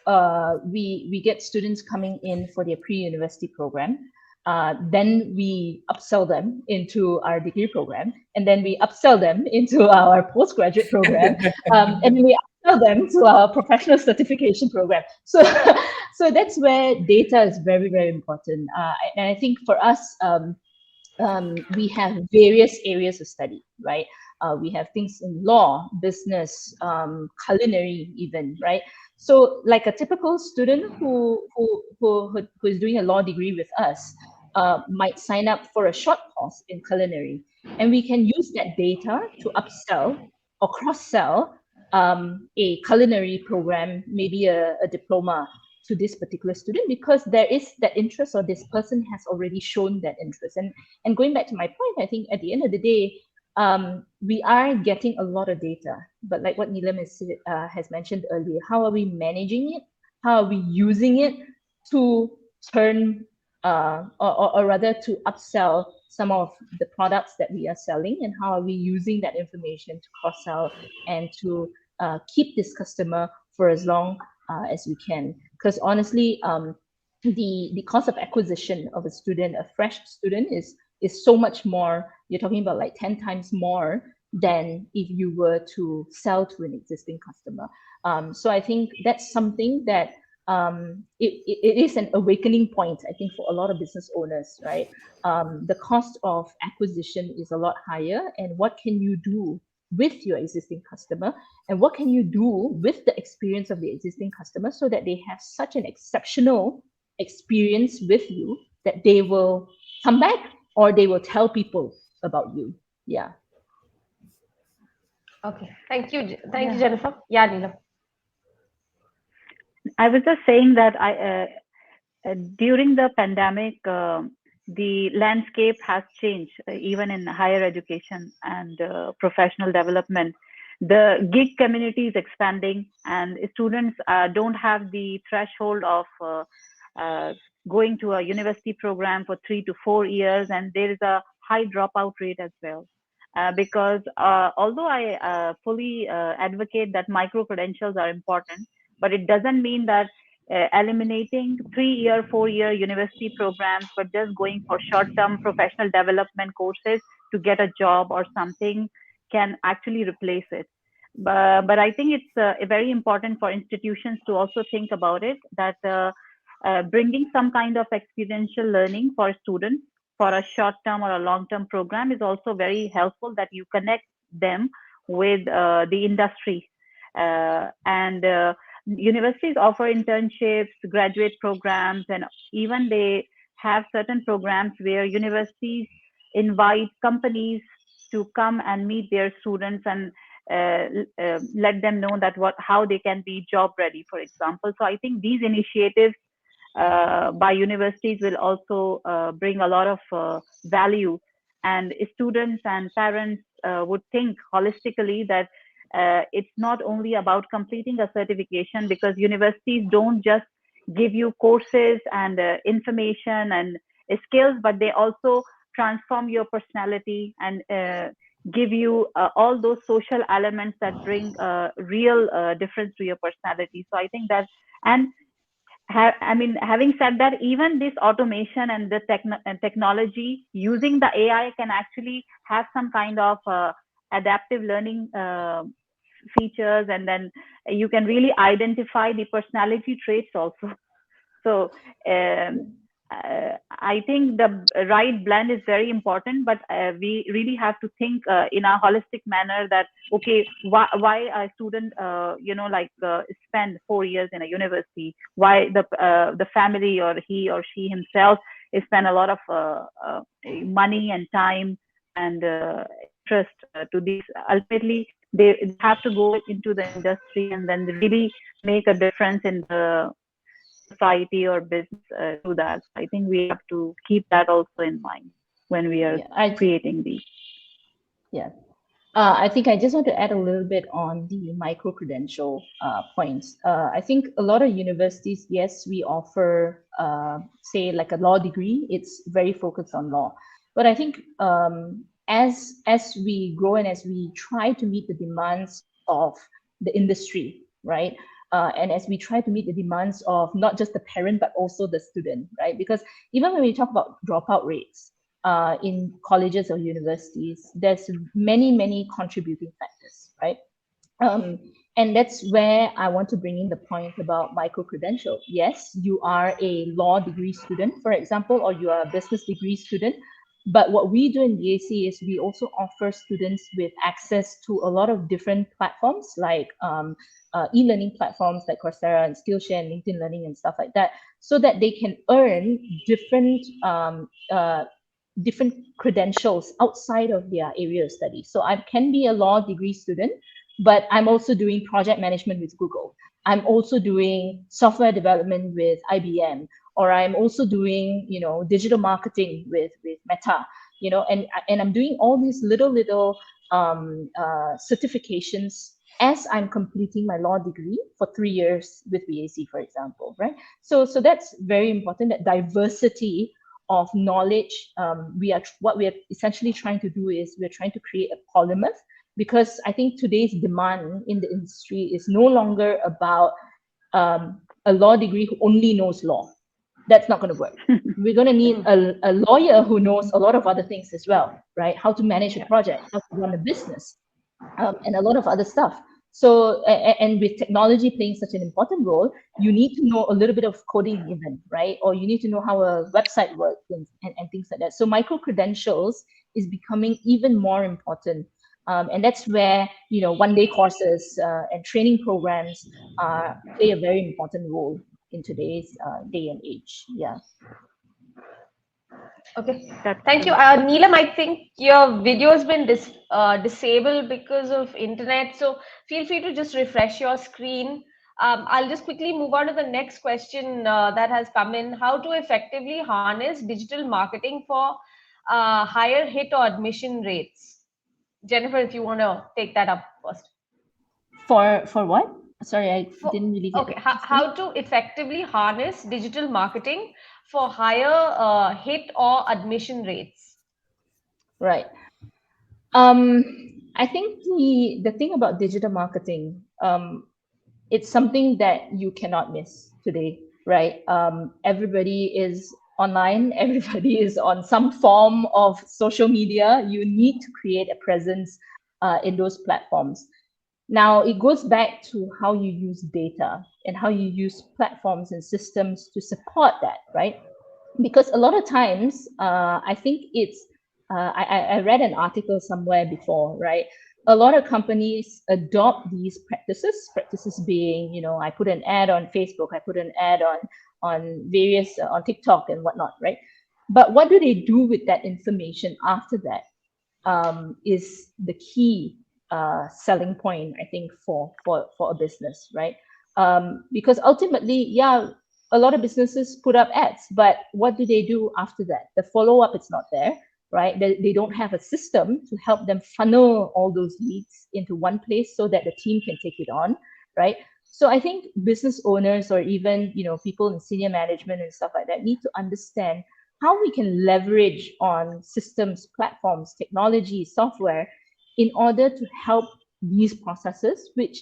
we get students coming in for their pre-university program. Then we upsell them into our degree program, and then we upsell them into our postgraduate program, and we upsell them to our professional certification program. So, so that's where data is very, very important. And I think for us, we have various areas of study, right? We have things in law, business, culinary, even, right? So, like a typical student who is doing a law degree with us might sign up for a short course in culinary, and we can use that data to upsell or cross-sell a culinary program, maybe a diploma to this particular student because there is that interest or this person has already shown that interest. And going back to my point, I think at the end of the day, we are getting a lot of data, but like what Neelam has mentioned earlier, how are we managing it? How are we using it to turn, or rather to upsell some of the products that we are selling, and how are we using that information to cross-sell and to keep this customer for as long as we can? Because honestly, the cost of acquisition of a student, a fresh student, is so much more. You're talking about like 10 times more than if you were to sell to an existing customer. So I think that's something that it is an awakening point, I think, for a lot of business owners, right? The cost of acquisition is a lot higher, and what can you do with your existing customer, and what can you do with the experience of the existing customer so that they have such an exceptional experience with you that they will come back or they will tell people about you. Yeah. Okay. Thank you. Thank you, Yeah. Jennifer. Yeah, Neelam. I was just saying that during the pandemic, the landscape has changed, even in higher education and professional development. The gig community is expanding, and students don't have the threshold of going to a university program for 3 to 4 years, and there is a high dropout rate as well. Because although I fully advocate that micro credentials are important, but it doesn't mean that eliminating 3-year, 4-year university programs, but just going for short-term professional development courses to get a job or something can actually replace it. But I think it's very important for institutions to also think about it, that bringing some kind of experiential learning for students for a short-term or a long-term program is also very helpful, that you connect them with the industry. And universities offer internships, graduate programs, and even they have certain programs where universities invite companies to come and meet their students and let them know that how they can be job ready, for example. So I think these initiatives by universities will also bring a lot of value, and students and parents would think holistically that it's not only about completing a certification, because universities don't just give you courses and information and skills, but they also transform your personality and give you all those social elements that bring real difference to your personality. So I think that, and having said that, even this automation and the technology using the AI can actually have some kind of adaptive learning features, and then you can really identify the personality traits also. So I think the right blend is very important, but we really have to think in a holistic manner that, okay, why a student, spend 4 years in a university? Why the family or he or she himself spend a lot of money and time and interest to these? Ultimately, they have to go into the industry and then really make a difference in the society or business do that. I think we have to keep that also in mind when we are creating these. Yeah. I think I just want to add a little bit on the micro-credential points. I think a lot of universities, yes, we offer, say, like a law degree. It's very focused on law. But I think as we grow and as we try to meet the demands of the industry, right? And as we try to meet the demands of not just the parent, but also the student, right? Because even when we talk about dropout rates in colleges or universities, there's many contributing factors, right? And that's where I want to bring in the point about micro-credential. Yes, you are a law degree student, for example, or you are a business degree student. But what we do in BAC is we also offer students with access to a lot of different platforms, like e-learning platforms like Coursera and Skillshare and LinkedIn Learning and stuff like that, so that they can earn different credentials outside of their area of study. So I can be a law degree student, but I'm also doing project management with Google. I'm also doing software development with IBM, or I'm also doing, digital marketing with Meta, and I'm doing all these little certifications as I'm completing my law degree for 3 years with BAC, for example, right? So that's very important, that diversity of knowledge. What we are essentially trying to do is we're trying to create a polymath, because I think today's demand in the industry is no longer about a law degree who only knows law. That's not going to work. We're going to need a lawyer who knows a lot of other things as well, right? How to manage a project, how to run a business, and a lot of other stuff. So, and with technology playing such an important role, you need to know a little bit of coding even, right? Or you need to know how a website works and things like that. So micro-credentials is becoming even more important. And that's where, one-day courses and training programs play a very important role in today's day and age. Yeah. Okay, That's thank you. true. Neelam, I think your video has been disabled because of internet. So feel free to just refresh your screen. I'll just quickly move on to the next question that has come in. How to effectively harness digital marketing for higher hit or admission rates? Jennifer, if you want to take that up first. For what? Sorry, I didn't really get Okay, the how to effectively harness digital marketing for higher hit or admission rates? Right. I think the thing about digital marketing, it's something that you cannot miss today, right? Everybody is online, everybody is on some form of social media. You need to create a presence in those platforms. Now, it goes back to how you use data and how you use platforms and systems to support that, right? Because a lot of times, I think it's, I read an article somewhere before, right? A lot of companies adopt these practices being, I put an ad on Facebook, I put an ad on various, on TikTok and whatnot, right? But what do they do with that information after that is the key selling point, I think, for a business, right? Because ultimately, yeah, a lot of businesses put up ads, but what do they do after that? The follow-up is not there, right? They don't have a system to help them funnel all those leads into one place so that the team can take it on, right? So I think business owners or even, people in senior management and stuff like that need to understand how we can leverage on systems, platforms, technology, software in order to help these processes, which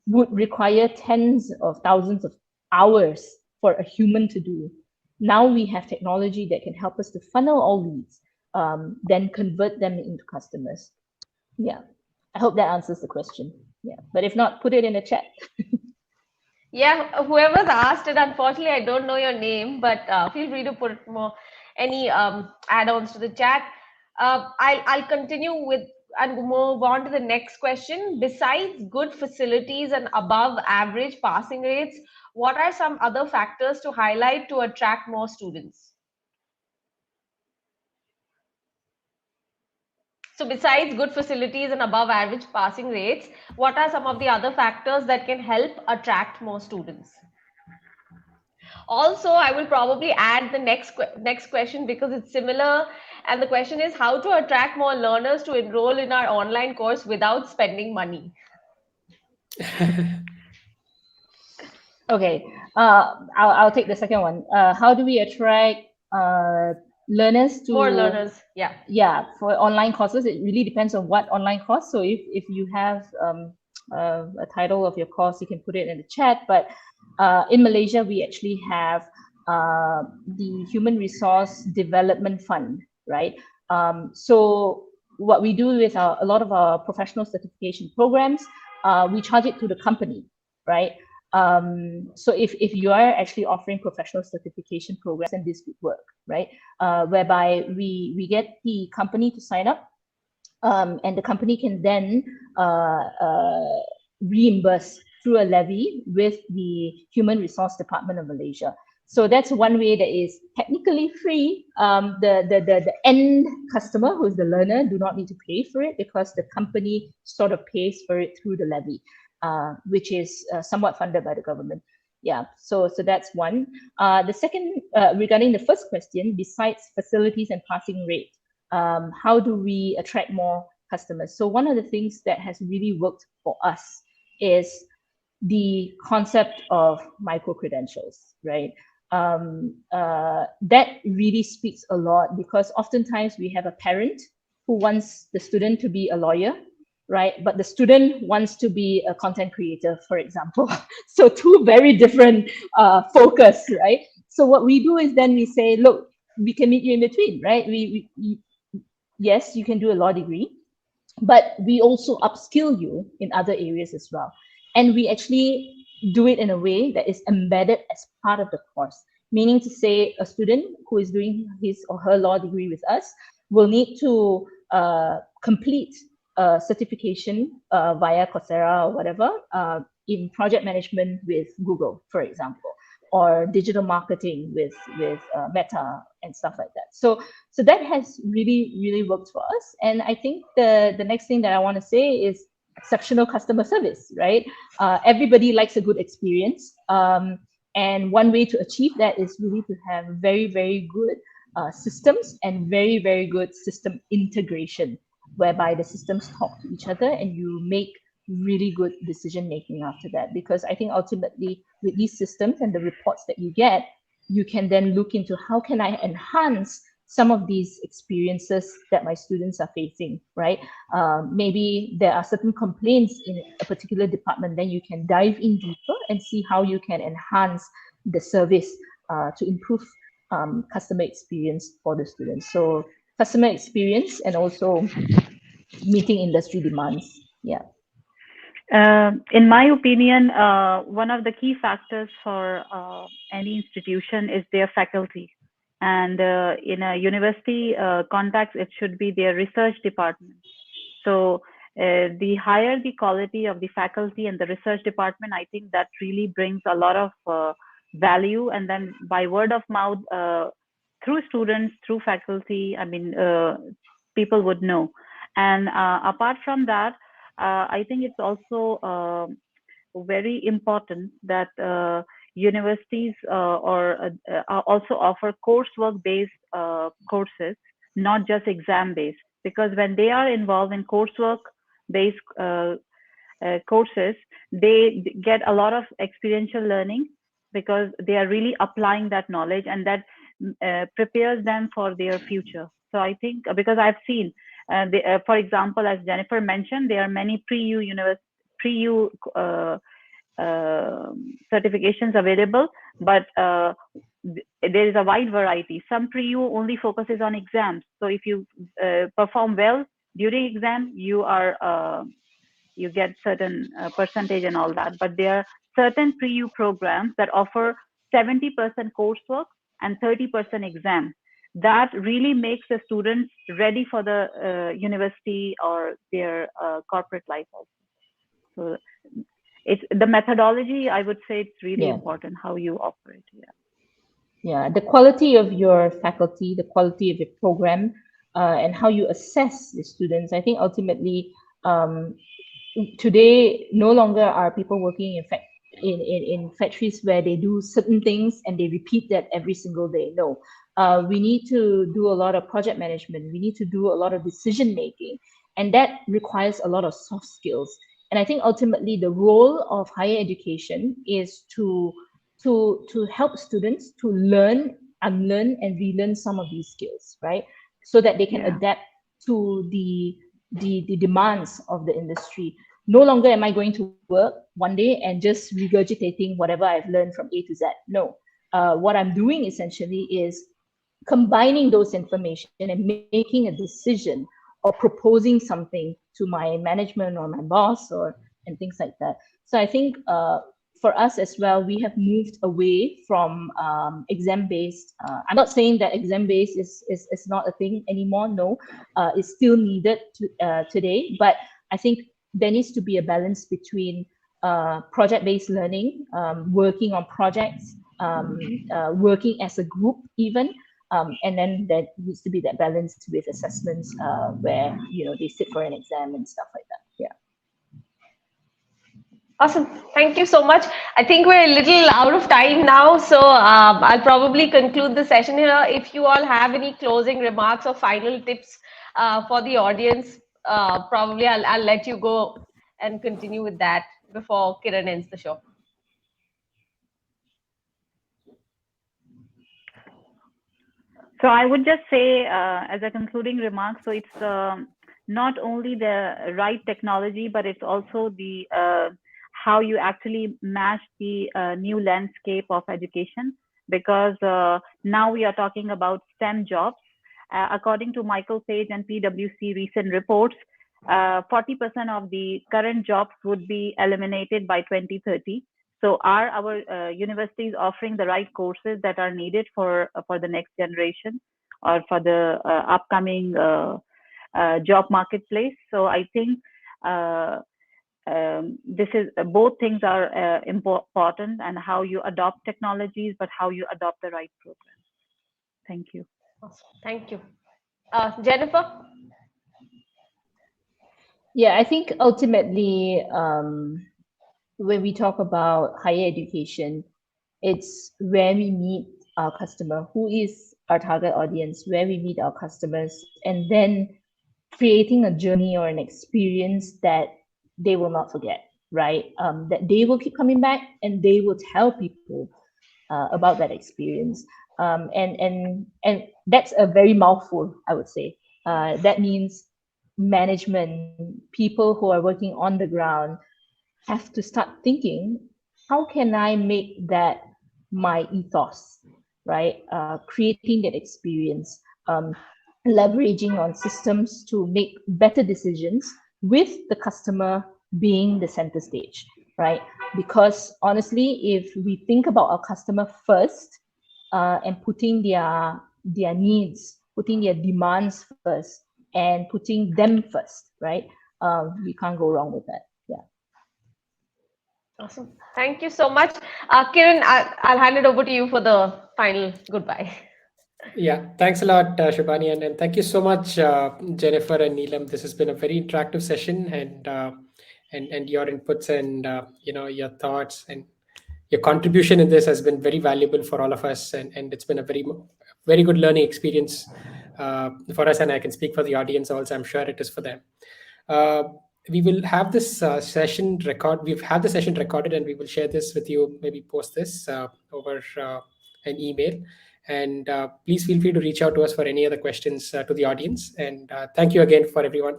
would require tens of thousands of hours for a human to do. Now we have technology that can help us to funnel all leads, then convert them into customers. Yeah, I hope that answers the question. Yeah, but if not, put it in the chat. Yeah, whoever's asked it, unfortunately, I don't know your name, but feel free to put more any add-ons to the chat. I'll continue with and move on to the next question. Besides good facilities and above average passing rates, what are some other factors to highlight to attract more students? So besides good facilities and above average passing rates, what are some of the other factors that can help attract more students? Also, I will probably add the next question because it's similar. And the question is how to attract more learners to enroll in our online course without spending money. Okay, I'll take the second one. How do we attract learners to More learners, yeah. Yeah, for online courses, it really depends on what online course. So if you have a title of your course, you can put it in the chat. But in Malaysia, we actually have the Human Resource Development Fund, right? So what we do with a lot of our professional certification programs, we charge it to the company, right? So if you are actually offering professional certification programs, then this would work, right? Whereby we get the company to sign up, and the company can then reimburse through a levy with the Human Resource Department of Malaysia. So that's one way that is technically free. The end customer, who is the learner, do not need to pay for it because the company sort of pays for it through the levy, which is somewhat funded by the government. Yeah, so that's one. The second, regarding the first question, besides facilities and passing rate, how do we attract more customers? So one of the things that has really worked for us is the concept of micro-credentials, right? That really speaks a lot because oftentimes we have a parent who wants the student to be a lawyer, right? But the student wants to be a content creator, for example. So two very different focus, right? So what we do is then we say, look, we can meet you in between, right? Yes, you can do a law degree, but we also upskill you in other areas as well. And we actually do it in a way that is embedded as part of the course, meaning to say a student who is doing his or her law degree with us will need to complete a certification via Coursera or whatever in project management with Google, for example, or digital marketing with Meta and stuff like that. So that has really worked for us. And I think the next thing that I want to say is exceptional customer service, right? Everybody likes a good experience. And one way to achieve that is really to have very good systems and very good system integration, whereby the systems talk to each other and you make really good decision making after that. Because I think ultimately with these systems and the reports that you get, you can then look into how can I enhance some of these experiences that my students are facing, right? Maybe there are certain complaints in a particular department, then you can dive in deeper and see how you can enhance the service to improve customer experience for the students. So customer experience and also meeting industry demands. Yeah. In my opinion, one of the key factors for any institution is their faculty. And in a university context, it should be their research department. So the higher the quality of the faculty and the research department, I think that really brings a lot of value. And then by word of mouth, through students, through faculty, I mean, people would know. And apart from that, I think it's also very important that universities also offer coursework-based courses, not just exam-based. Because when they are involved in coursework-based courses, they get a lot of experiential learning because they are really applying that knowledge, and that prepares them for their future. So I think, because I've seen, for example, as Jennifer mentioned, there are many pre-U certifications available, but there is a wide variety. Some pre-U only focuses on exams. So if you perform well during exam, you get certain percentage and all that. But there are certain pre-U programs that offer 70% coursework and 30% exam. That really makes the students ready for the university or their corporate life also. So it's the methodology, I would say it's really important how you operate. Yeah, the quality of your faculty, the quality of your program, and how you assess the students. I think ultimately, today no longer are people working in factories where they do certain things and they repeat that every single day. No, we need to do a lot of project management. We need to do a lot of decision making, and that requires a lot of soft skills. And I think ultimately the role of higher education is to help students to learn, unlearn, and relearn some of these skills, right? So that they can adapt to the demands of the industry. No longer am I going to work one day and just regurgitating whatever I've learned from A to Z. No, what I'm doing essentially is combining those information and making a decision or proposing something to my management or my boss and things like that. So I think for us as well, we have moved away from exam-based. I'm not saying that exam-based is not a thing anymore. No, it's still needed today. But I think there needs to be a balance between project-based learning, working on projects, working as a group even, and then there needs to be that balance with assessments where they sit for an exam and stuff like that. Yeah. Awesome. Thank you so much. I think we're a little out of time now, so I'll probably conclude the session here. If you all have any closing remarks or final tips for the audience, probably I'll let you go and continue with that before Kiran ends the show. So I would just say, as a concluding remark, so it's not only the right technology, but it's also the how you actually match the new landscape of education. Because now we are talking about STEM jobs. According to Michael Page and PwC recent reports, 40% of the current jobs would be eliminated by 2030. So are our universities offering the right courses that are needed for the next generation or for the upcoming job marketplace? So I think this is both things are important, and how you adopt technologies, but how you adopt the right programs. Thank you. Awesome. Thank you. Jennifer? Yeah, I think ultimately, when we talk about higher education, it's where we meet our customer, who is our target audience, where we meet our customers, and then creating a journey or an experience that they will not forget, right? That they will keep coming back and they will tell people about that experience. And that's a very mouthful, I would say. That means management, people who are working on the ground, have to start thinking, how can I make that my ethos, right? Creating that experience, leveraging on systems to make better decisions with the customer being the center stage, right? Because honestly, if we think about our customer first and putting their needs, putting their demands first, and putting them first, right? We can't go wrong with that. Yeah. Awesome. Thank you so much. Kiran, I'll hand it over to you for the final goodbye. Yeah, thanks a lot, Shubhani, and thank you so much, Jennifer and Neelam. This has been a very interactive session, and your inputs and your thoughts and your contribution in this has been very valuable for all of us, and it's been a very good learning experience for us, and I can speak for the audience also. I'm sure it is for them. We will have this session record. We've had the session recorded, and we will share this with you. Maybe post this over an email. And please feel free to reach out to us for any other questions to the audience. And thank you again, everyone,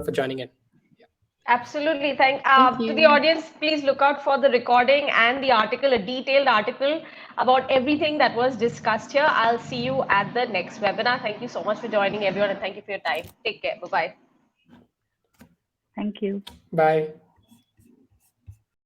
for joining in. Yeah. Absolutely. Thank To the you. audience, please look out for the recording and the article, a detailed article about everything that was discussed here. I'll see you at the next webinar. Thank you so much for joining, everyone, and thank you for your time. Take care. Bye-bye. Thank you. Bye.